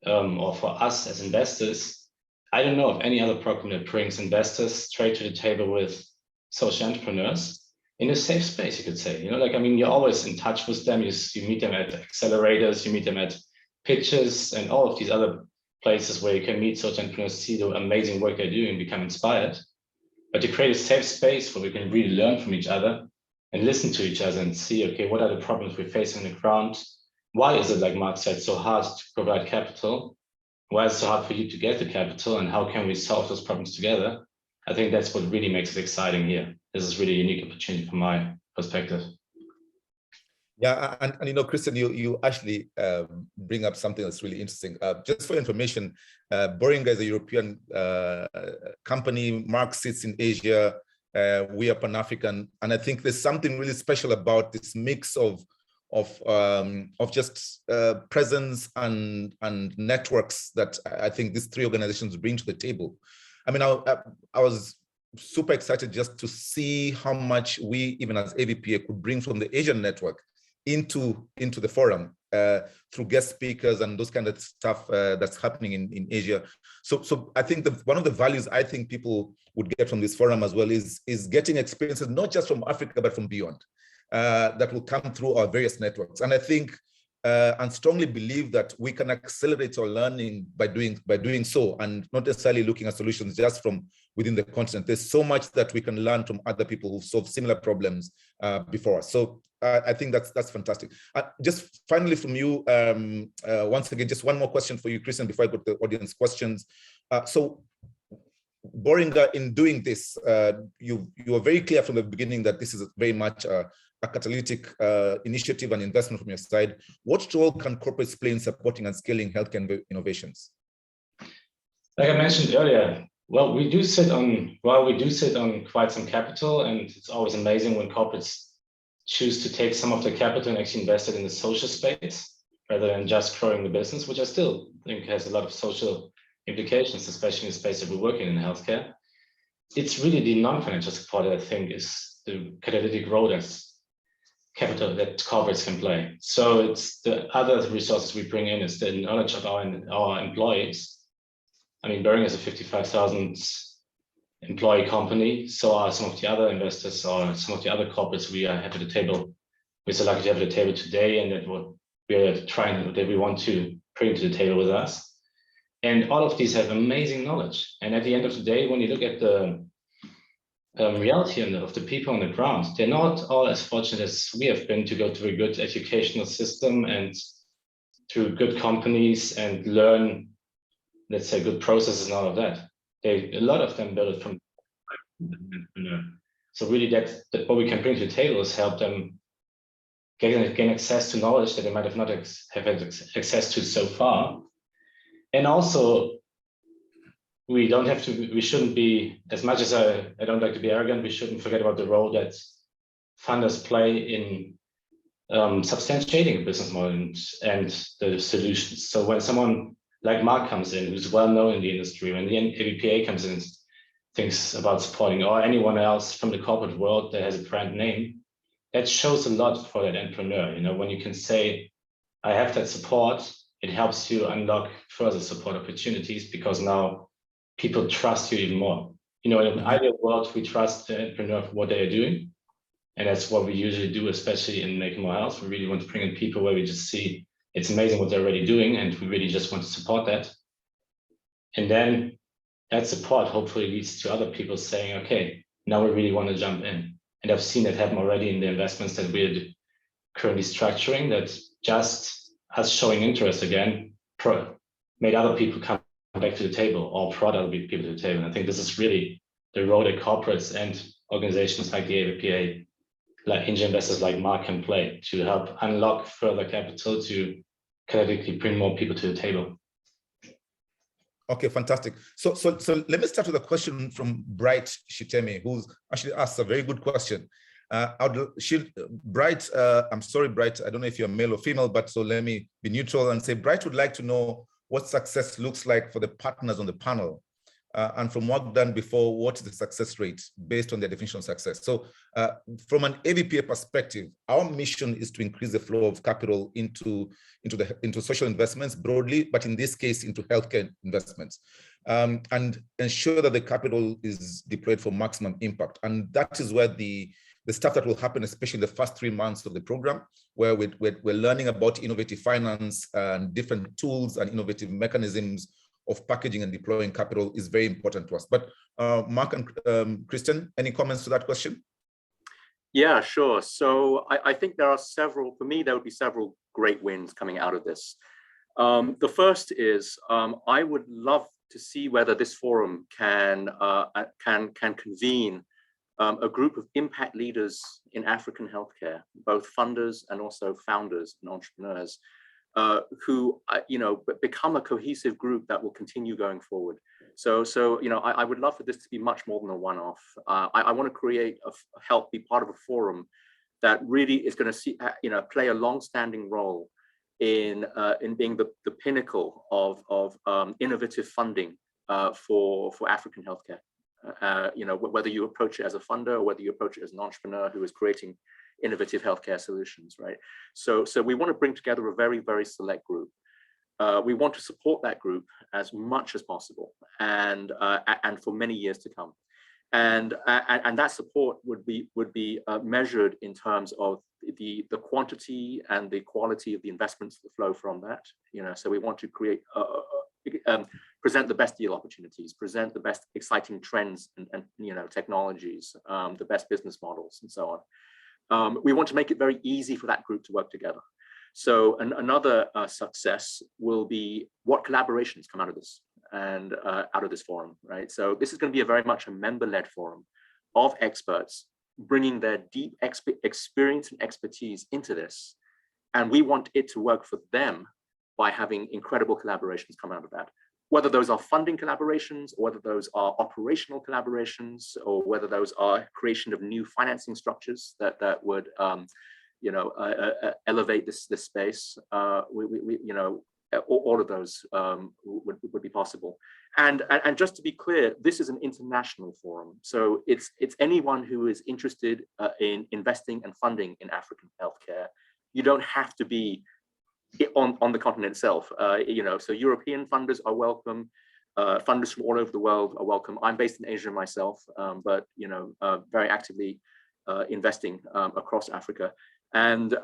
[SPEAKER 2] or for us as investors, I don't know of any other program that brings investors straight to the table with social entrepreneurs in a safe space, you could say. You know, like, I mean, you're always in touch with them. You meet them at accelerators, you meet them at pitches and all of these other places where you can meet social entrepreneurs, see the amazing work they do and become inspired. But to create a safe space where we can really learn from each other and listen to each other and see, okay, what are the problems we're facing on the ground? Why is it, like Mark said, so hard to provide capital? Why is it so hard for you to get the capital, and how can we solve those problems together? I think that's what really makes it exciting here. This is really a unique opportunity from my perspective.
[SPEAKER 1] Yeah, and you know, Christian, you actually bring up something that's really interesting. Just for information, Boehringer is a European company. Mark sits in Asia. We are Pan-African, and I think there's something really special about this mix of just presence and networks that I think these three organizations bring to the table. I mean, I was super excited just to see how much we, even as AVPA, could bring from the Asian network into the forum through guest speakers and those kind of stuff that's happening in Asia. So I think one of the values I think people would get from this forum as well is getting experiences not just from Africa but from beyond. That will come through our various networks. And I think and strongly believe that we can accelerate our learning by doing so, and not necessarily looking at solutions just from within the continent. There's so much that we can learn from other people who've solved similar problems before us. So I think that's fantastic. Just finally from you, once again, just one more question for you, Christian, before I go to the audience questions. So Boehringer, in doing this, you are very clear from the beginning that this is very much a catalytic initiative and investment from your side. What role can corporates play in supporting and scaling healthcare innovations?
[SPEAKER 2] Like I mentioned earlier, well, we do sit on quite some capital, and it's always amazing when corporates choose to take some of the capital and actually invest it in the social space rather than just growing the business, which I still think has a lot of social implications, especially in the space that we're working in healthcare. It's really the non-financial support that I think is the catalytic role that's capital that corporates can play. So it's the other resources we bring in, is the knowledge of our employees. I mean, Boehringer is a 55,000 employee company. So are some of the other investors or some of the other corporates we have at the table. We're so lucky to have at the table today, and that what we want to bring to the table with us. And all of these have amazing knowledge. And at the end of the day, when you look at the reality of the people on the ground, they're not all as fortunate as we have been to go through a good educational system and through good companies and learn, let's say, good processes and all of that. A lot of them build it from entrepreneur. So really that's what we can bring to the table is help them gain access to knowledge that they might have not have had access to so far. And also, we shouldn't be, as much as I don't like to be arrogant, we shouldn't forget about the role that funders play in substantiating business models and the solutions. So when someone like Mark comes in, who's well known in the industry, when the AVPA comes in and thinks about supporting, or anyone else from the corporate world that has a brand name, that shows a lot for that entrepreneur. You know, when you can say, I have that support, it helps you unlock further support opportunities because now people trust you even more. You know, in an ideal world, we trust the entrepreneur for what they are doing. And that's what we usually do, especially in Making More Health. We really want to bring in people where we just see it's amazing what they're already doing, and we really just want to support that. And then that support hopefully leads to other people saying, okay, now we really want to jump in. And I've seen that happen already in the investments that we're currently structuring, that just us showing interest again made other people come back to the table or brought other people to the table. And I think this is really the role that corporates and organizations like the AVPA, like angel investors like Mark, can play to help unlock further capital to collectively bring more people to the table.
[SPEAKER 1] Okay, fantastic. So let me start with a question from Bright Shitemi, who's actually asked a very good question. Bright, I'm sorry, Bright, I don't know if you're male or female, but so let me be neutral and say Bright would like to know what success looks like for the partners on the panel. And from work done before, what is the success rate based on their definition of success? So from an AVPA perspective, our mission is to increase the flow of capital into social investments broadly, but in this case, into healthcare investments, and ensure that the capital is deployed for maximum impact. And that is where the stuff that will happen, especially in the first 3 months of the program, where we're learning about innovative finance and different tools and innovative mechanisms of packaging and deploying capital, is very important to us. But Mark and Christian, any comments to that question?
[SPEAKER 3] Yeah, sure. So I think there are several, for me, there would be several great wins coming out of this. The first is I would love to see whether this forum can convene a group of impact leaders in African healthcare, both funders and also founders and entrepreneurs, who become a cohesive group that will continue going forward. So I would love for this to be much more than a one-off. I want to create be part of a forum that really is going to play a long-standing role in being the pinnacle of innovative funding for African healthcare. Whether you approach it as a funder or whether you approach it as an entrepreneur who is creating innovative healthcare solutions, right? So we want to bring together a very, very select group. We want to support that group as much as possible, and for many years to come. And that support would be measured in terms of the quantity and the quality of the investments that flow from that. So we want to create present the best deal opportunities, present the best exciting trends and technologies, the best business models, and so on. We want to make it very easy for that group to work together. So another success will be what collaborations come out of this. and out of this forum, right? So this is going to be a very much a member-led forum of experts bringing their deep experience and expertise into this. And we want it to work for them by having incredible collaborations come out of that. Whether those are funding collaborations, or whether those are operational collaborations, or whether those are creation of new financing structures that would, elevate this space. All of those would be possible. And just to be clear, this is an international forum. So it's anyone who is interested in investing and funding in African healthcare. You don't have to be on the continent itself. So European funders are welcome. Funders from all over the world are welcome. I'm based in Asia myself, but very actively investing across Africa. And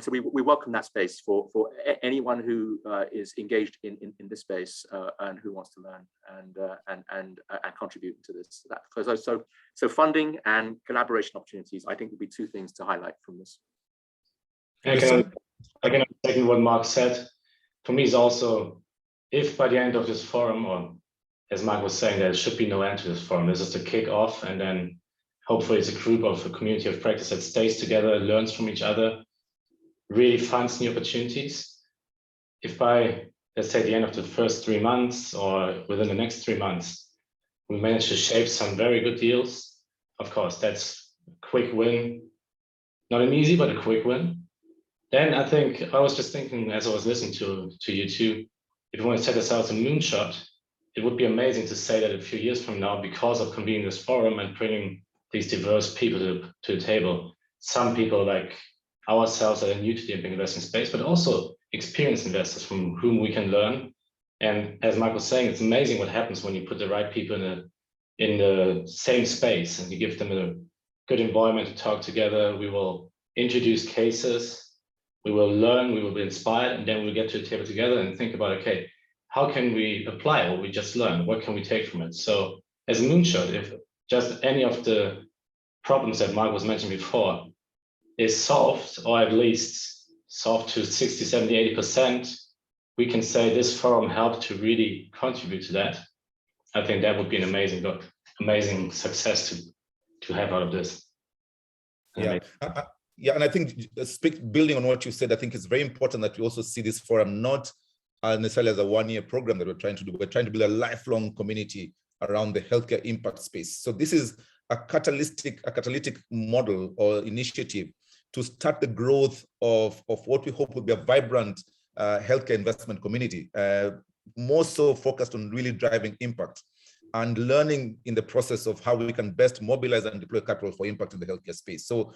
[SPEAKER 3] so we welcome that space for anyone who is engaged in this space and who wants to learn and contribute to this. So funding and collaboration opportunities, I think, would be two things to highlight from this.
[SPEAKER 2] I can second what Mark said. For me, is also, if by the end of this forum, or as Mark was saying, there should be no end to this forum. This is the kick-off, and then hopefully it's a group of a community of practice that stays together, learns from each other, really finds new opportunities. If by, let's say, the end of the first 3 months or within the next 3 months, we manage to shape some very good deals, of course, that's a quick win. Not an easy, but a quick win. Then I think, I was just thinking as I was listening to you two, if we want to set ourselves a moonshot, it would be amazing to say that a few years from now, because of convening this forum and bringing these diverse people to the table, some people like ourselves that are new to the impact investing space, but also experienced investors from whom we can learn. And as Mark was saying, it's amazing what happens when you put the right people in the same space and you give them a good environment to talk together. We will introduce cases, we will learn, we will be inspired, and then we'll get to the table together and think about, okay, how can we apply what we just learned? What can we take from it? So as a moonshot, if just any of the problems that Mark was mentioning before is solved, or at least solved to 60, 70, 80%, we can say this forum helped to really contribute to that. I think that would be an amazing success to have out of this.
[SPEAKER 1] Yeah. And I think building on what you said, I think it's very important that we also see this forum not necessarily as a one-year program that we're trying to do. We're trying to build a lifelong community around the healthcare impact space. So this is a catalytic model or initiative to start the growth of what we hope will be a vibrant healthcare investment community, more so focused on really driving impact and learning in the process of how we can best mobilize and deploy capital for impact in the healthcare space. So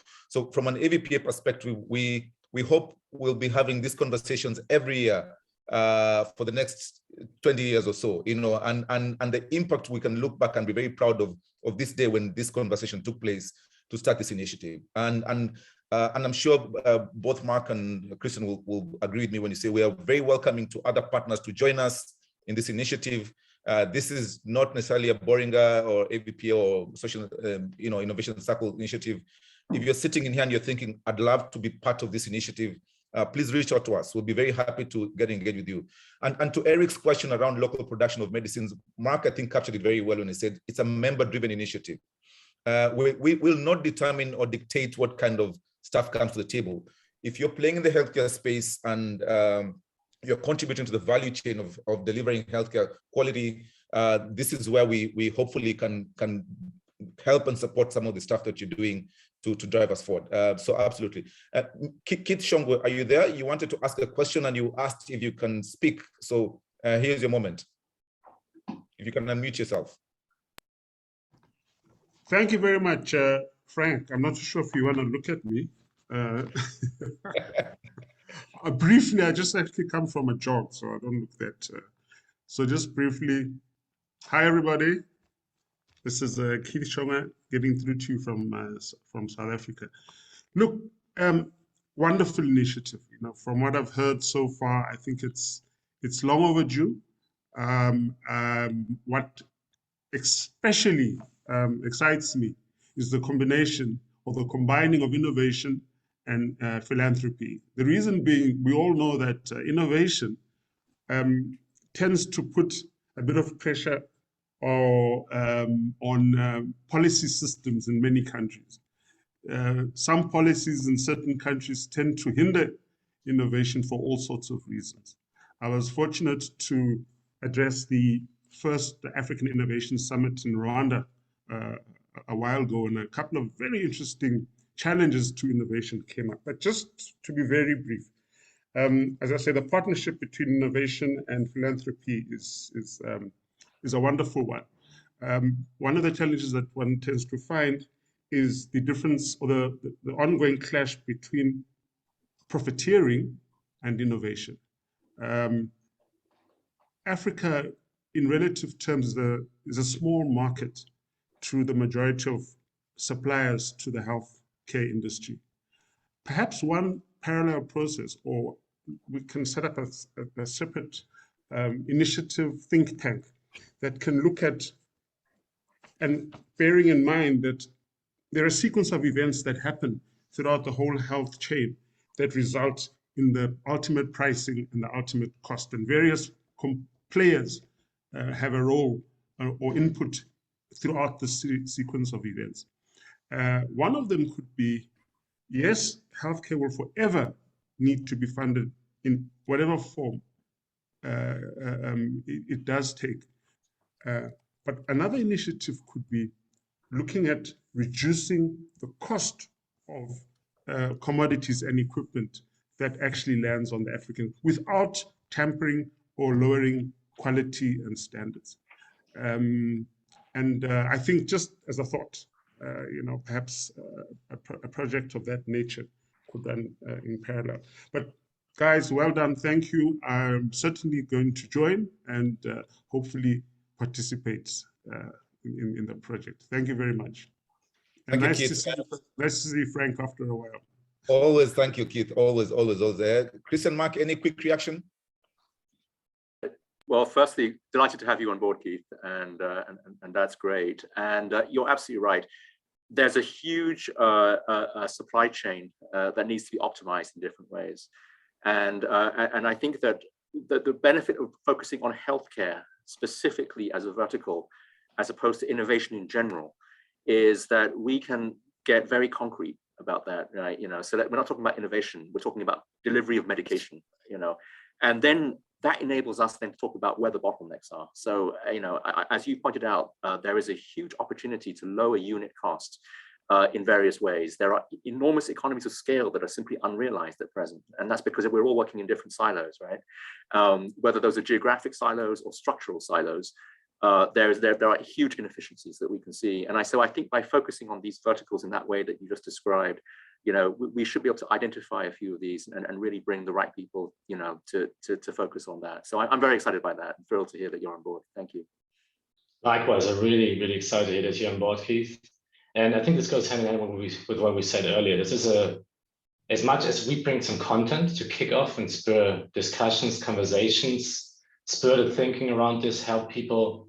[SPEAKER 1] from an AVPA perspective, we hope we'll be having these conversations every year for the next 20 years or so, and the impact we can look back and be very proud of this day when this conversation took place to start this initiative. And I'm sure both Mark and Christian will agree with me when you say we are very welcoming to other partners to join us in this initiative. This is not necessarily a Boehringer or AVPA or social, innovation circle initiative. If you're sitting in here and you're thinking, I'd love to be part of this initiative, please reach out to us. We'll be very happy to get engaged with you. And to Eric's question around local production of medicines, Mark, I think, captured it very well when he said it's a member-driven initiative. We will not determine or dictate what kind of stuff comes to the table. If you're playing in the healthcare space and you're contributing to the value chain of delivering healthcare quality, this is where we hopefully can help and support some of the stuff that you're doing to drive us forward. So absolutely. Kit Shongo, are you there? You wanted to ask a question and you asked if you can speak. So here's your moment. If you can unmute yourself.
[SPEAKER 4] Thank you very much, Frank. I'm not sure if you want to look at me. Briefly, I just actually come from a jog, so I don't look that. So just briefly, hi everybody. This is Keith Shonga getting through to you from South Africa. Look, wonderful initiative. From what I've heard so far, I think it's long overdue. What especially excites me is the combination or the combining of innovation and philanthropy. The reason being, we all know that innovation tends to put a bit of pressure or on policy systems in many countries. Some policies in certain countries tend to hinder innovation for all sorts of reasons. I was fortunate to address the first African Innovation Summit in Rwanda a while ago, and a couple of very interesting challenges to innovation came up. But just to be very brief, as I say, the partnership between innovation and philanthropy is a wonderful one. One of the challenges that one tends to find is the difference or the ongoing clash between profiteering and innovation. Africa, in relative terms, is a small market to the majority of suppliers to the healthcare industry. Perhaps one parallel process, or we can set up a separate initiative think tank that can look at, and bearing in mind that there are a sequence of events that happen throughout the whole health chain that result in the ultimate pricing and the ultimate cost, and various players have a role or input throughout the sequence of events. One of them could be, yes, healthcare will forever need to be funded in whatever form it does take. But another initiative could be looking at reducing the cost of commodities and equipment that actually lands on the African without tampering or lowering quality and standards. I think, just as a thought, perhaps a project of that nature could run in parallel. But guys, well done. Thank you. I'm certainly going to join and hopefully participate in the project. Thank you very much. And
[SPEAKER 1] Thank you,
[SPEAKER 4] nice to see Frank after a while.
[SPEAKER 1] Always, thank you, Keith. Always. Christian, Mark, any quick reaction?
[SPEAKER 3] Well, firstly, delighted to have you on board, Keith, and that's great. And you're absolutely right. There's a huge supply chain that needs to be optimized in different ways. And I think that the benefit of focusing on healthcare specifically as a vertical, as opposed to innovation in general, is that we can get very concrete about that, right? So that we're not talking about innovation, we're talking about delivery of medication, and then that enables us then to talk about where the bottlenecks are. So, as you pointed out, there is a huge opportunity to lower unit costs in various ways. There are enormous economies of scale that are simply unrealized at present. And that's because we're all working in different silos, right? Whether those are geographic silos or structural silos, there are huge inefficiencies that we can see. And so I think by focusing on these verticals in that way that you just described, we should be able to identify a few of these and really bring the right people, to focus on that. So I'm very excited by that. I'm thrilled to hear that you're on board. Thank you.
[SPEAKER 2] Likewise, I'm really, really excited to hear that you're on board, Keith. And I think this goes hand in hand with what we said earlier. This is as much as we bring some content to kick off and spur discussions, conversations, spur the thinking around this, help people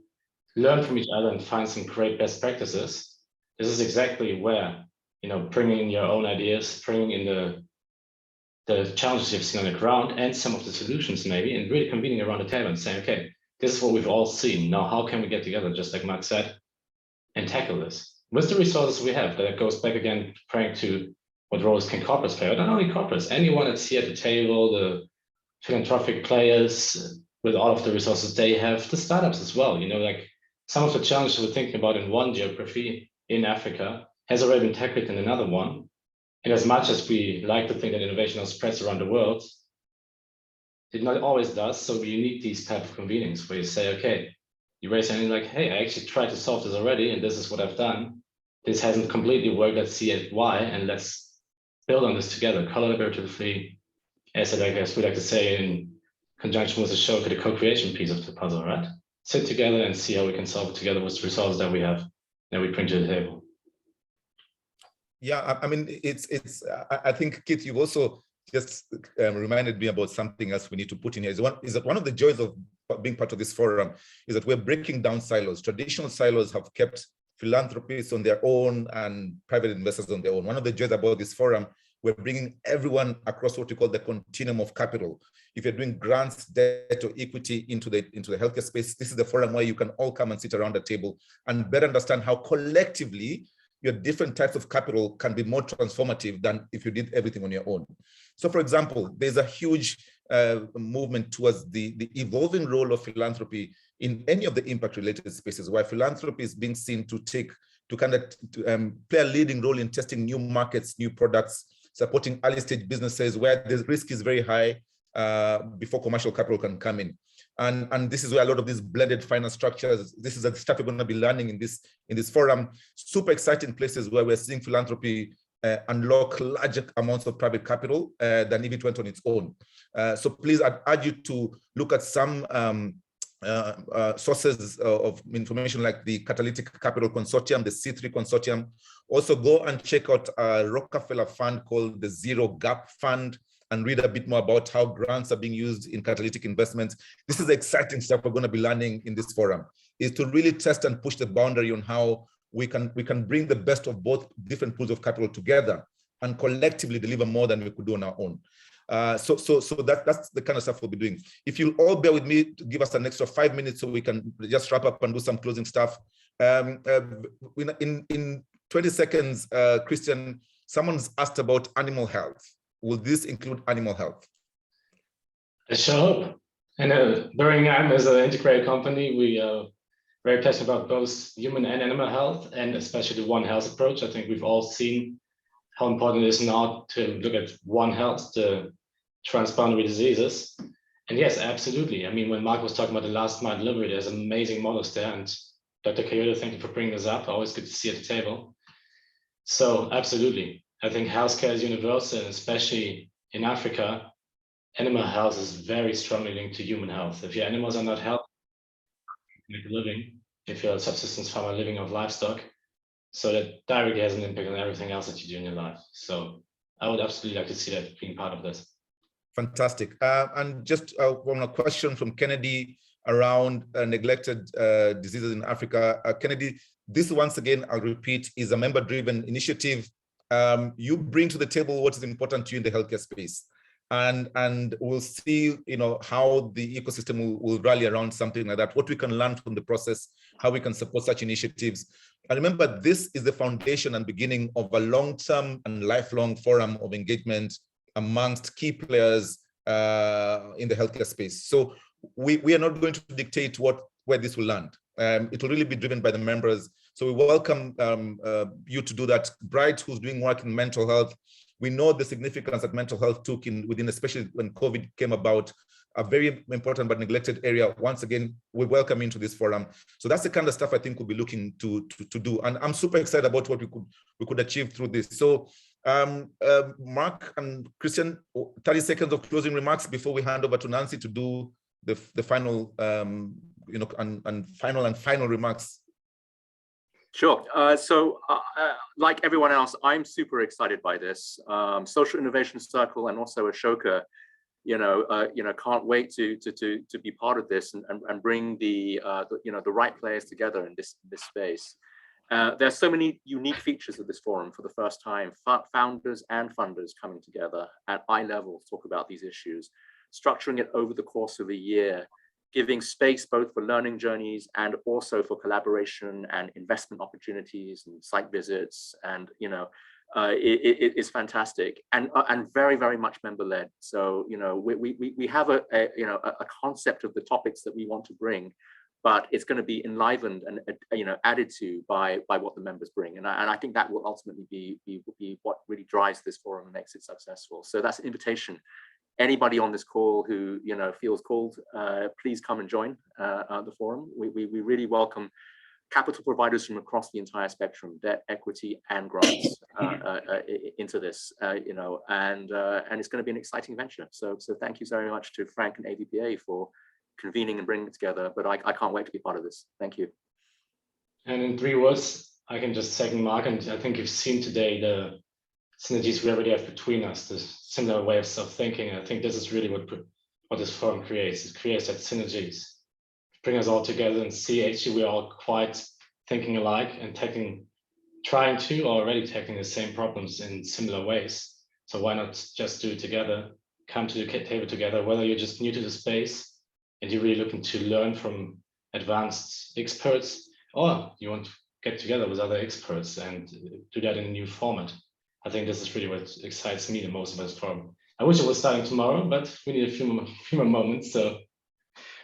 [SPEAKER 2] learn from each other and find some great best practices. This is exactly where, bringing in your own ideas, bringing in the challenges you've seen on the ground and some of the solutions maybe, and really convening around the table and saying, okay, this is what we've all seen. Now, how can we get together, just like Mark said, and tackle this with the resources we have? That goes back again, praying to what roles can corporates play, but not only corporates, anyone that's here at the table, the philanthropic players with all of the resources they have, the startups as well. Like some of the challenges we're thinking about in one geography in Africa has already been tackled in another one. And as much as we like to think that innovation now spreads around the world, it not always does. So you need these type of convenings where you say, okay, you raise your hand like, hey, I actually tried to solve this already, and this is what I've done. This hasn't completely worked. Let's see why, and let's build on this together, collaboratively, as we like to say in conjunction with the show, for the co-creation piece of the puzzle, right? Sit together and see how we can solve it together with the resources that we have, that we bring to the table.
[SPEAKER 1] Yeah, I mean, I think, Keith, you've also just reminded me about something else we need to put in here. Is that one of the joys of being part of this forum is that we're breaking down silos. Traditional silos have kept philanthropists on their own and private investors on their own. One of the joys about this forum we're bringing everyone across what we call the continuum of capital. If you're doing grants, debt, or equity into the healthcare space, this is the forum where you can all come and sit around the table and better understand how collectively your different types of capital can be more transformative than if you did everything on your own. So for example, there's a huge movement towards the evolving role of philanthropy in any of the impact related spaces, where philanthropy is being seen to play a leading role in testing new markets, new products, supporting early stage businesses where the risk is very high before commercial capital can come in. And this is where a lot of these blended finance structures, this is the stuff we're going to be learning in this forum. Super exciting places where we're seeing philanthropy unlock larger amounts of private capital than if it went on its own. So please, I'd urge you to look at some sources of information like the Catalytic Capital Consortium, the C3 Consortium. Also go and check out a Rockefeller fund called the Zero Gap Fund and read a bit more about how grants are being used in catalytic investments. This is the exciting stuff we're going to be learning in this forum, is to really test and push the boundary on how we can bring the best of both different pools of capital together and collectively deliver more than we could do on our own. So that's the kind of stuff we'll be doing. If you'll all bear with me to give us an extra 5 minutes so we can just wrap up and do some closing stuff. In 20 seconds, Christian, someone's asked about animal health. Will this include animal health?
[SPEAKER 2] I sure hope. And Boehringer is an integrated company. We are very passionate about both human and animal health, and especially the One Health approach. I think we've all seen how important it is now to look at One Health, the transboundary diseases. And yes, absolutely. I mean, when Mark was talking about the last mile delivery, there's amazing models there. And Dr. Kyoto, thank you for bringing this up. Always good to see you at the table. So absolutely. I think healthcare is universal, and especially in Africa, animal health is very strongly linked to human health. If your animals are not healthy, you make a living. If you're a subsistence farmer living off livestock, so that directly has an impact on everything else that you do in your life. So I would absolutely like to see that being part of this.
[SPEAKER 1] Fantastic. And just one question from Kennedy around neglected diseases in Africa. Kennedy, this once again, I'll repeat, is a member-driven initiative. You bring to the table what is important to you in the healthcare space, and we'll see, how the ecosystem will rally around something like that. What we can learn from the process, how we can support such initiatives. And remember, this is the foundation and beginning of a long-term and lifelong forum of engagement amongst key players in the healthcare space. So we are not going to dictate where this will land. It will really be driven by the members. So we welcome you to do that. Bright, who's doing work in mental health, we know the significance that mental health took within, especially when COVID came about, a very important but neglected area. Once again, we welcome you into this forum. So that's the kind of stuff I think we'll be looking to do. And I'm super excited about what we could achieve through this. So Mark and Christian, 30 seconds of closing remarks before we hand over to Nancy to do the final, final remarks.
[SPEAKER 3] Sure. Like everyone else, I'm super excited by this. Social Innovation Circle and also Ashoka, can't wait to be part of this and bring the right players together in this space. There's so many unique features of this forum for the first time. Founders and funders coming together at eye level to talk about these issues, structuring it over the course of a year, giving space both for learning journeys and also for collaboration and investment opportunities and site visits. And it is fantastic and very, very much member-led. So we have a concept of the topics that we want to bring, but it's going to be enlivened and added to by what the members bring. And I think that will ultimately be what really drives this forum and makes it successful. So that's an invitation. Anybody on this call who feels called, please come and join the forum. We really welcome capital providers from across the entire spectrum, debt, equity, and grants into this, and it's going to be an exciting venture. So thank you very much to Frank and AVPA for convening and bringing it together. But I can't wait to be part of this. Thank you.
[SPEAKER 2] And in 3 words, I can just second Mark, and I think you've seen today the synergies we already have between us, the similar ways of thinking. And I think this is really what this forum creates. It creates that synergies, bring us all together and see actually we're all quite thinking alike and already tackling the same problems in similar ways. So why not just do it together, come to the table together, whether you're just new to the space and you're really looking to learn from advanced experts, or you want to get together with other experts and do that in a new format. I think this is really what excites me the most about this forum. I wish it was starting tomorrow, but we need a few more moments. So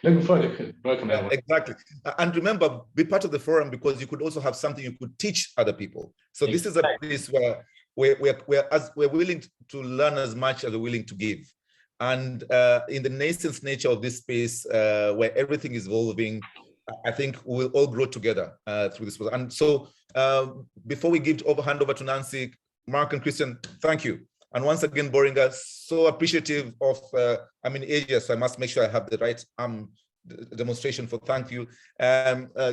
[SPEAKER 2] looking forward to welcome everyone.
[SPEAKER 1] Exactly. And remember, be part of the forum, because you could also have something you could teach other people. So this is a place where we're willing to learn as much as we're willing to give. And in the nascent nature of this space, where everything is evolving, I think we'll all grow together through this process. And so before we hand over to Nancy, Mark and Christian, thank you. And once again, Boehringer, so appreciative of, I'm in Asia, so I must make sure I have the right demonstration for thank you.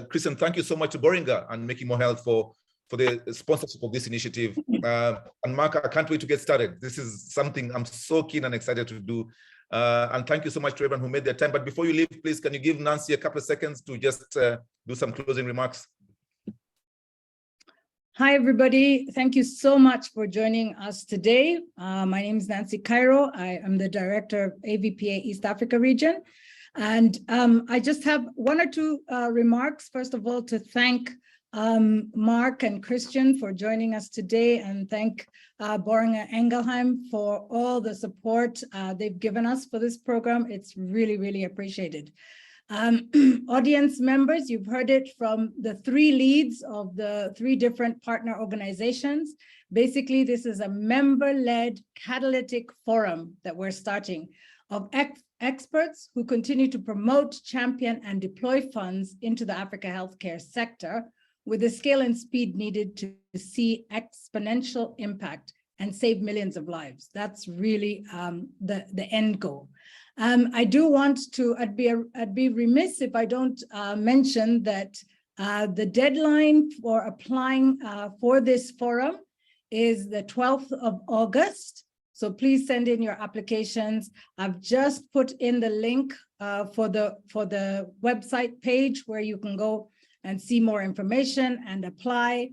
[SPEAKER 1] Christian, thank you so much to Boehringer and Making More Health for the sponsorship of this initiative. And Mark, I can't wait to get started. This is something I'm so keen and excited to do. And thank you so much to everyone who made their time. But before you leave, please, can you give Nancy a couple of seconds to just do some closing remarks?
[SPEAKER 5] Hi, everybody. Thank you so much for joining us today. My name is Nancy Cairo. I am the director of AVPA East Africa region. And I just have one or two remarks. First of all, to thank Mark and Christian for joining us today, and thank Boehringer Ingelheim for all the support they've given us for this program. It's really, really appreciated. Audience members, you've heard it from the three leads of the three different partner organizations. Basically, this is a member-led catalytic forum that we're starting of experts who continue to promote, champion, and deploy funds into the Africa healthcare sector with the scale and speed needed to see exponential impact and save millions of lives. That's really the end goal. I do want to, I'd be remiss if I don't mention that the deadline for applying for this forum is the 12th of August. So please send in your applications. I've just put in the link for the website page where you can go and see more information and apply.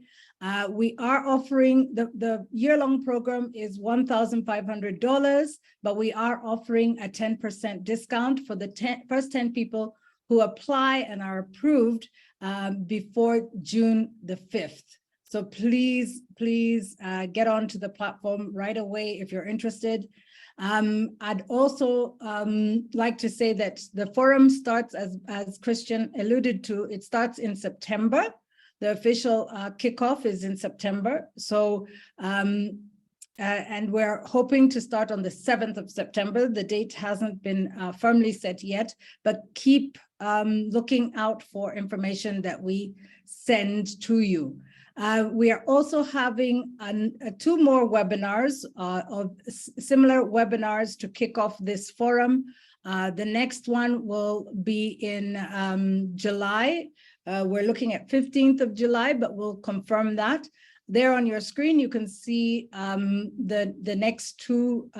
[SPEAKER 5] We are offering, the year-long program is $1,500, but we are offering a 10% discount for the first 10 people who apply and are approved before June the 5th. So please get onto the platform right away if you're interested. I'd also like to say that the forum starts, as Christian alluded to, it starts in September. The official kickoff is in September. So, and we're hoping to start on the 7th of September. The date hasn't been firmly set yet, but keep looking out for information that we send to you. We are also having two more webinars of similar webinars to kick off this forum. The next one will be in July. We're looking at 15th of July, but we'll confirm that. There on your screen, you can see the next two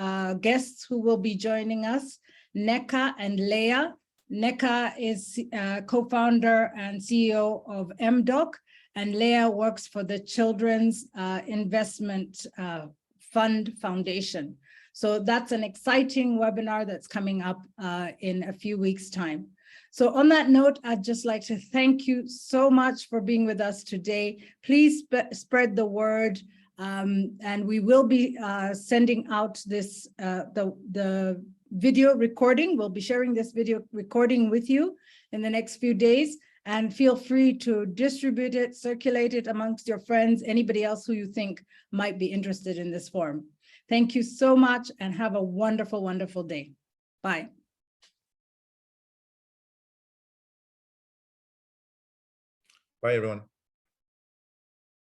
[SPEAKER 5] guests who will be joining us, Neka and Leah. Neka is co-founder and CEO of MDoc, and Leah works for the Children's Investment Fund Foundation. So that's an exciting webinar that's coming up in a few weeks' time. So on that note, I'd just like to thank you so much for being with us today. Please spread the word, and we will be sending out this the video recording. We'll be sharing this video recording with you in the next few days, and feel free to distribute it, circulate it amongst your friends, anybody else who you think might be interested in this forum. Thank you so much, and have a wonderful, wonderful day. Bye.
[SPEAKER 1] Bye, everyone.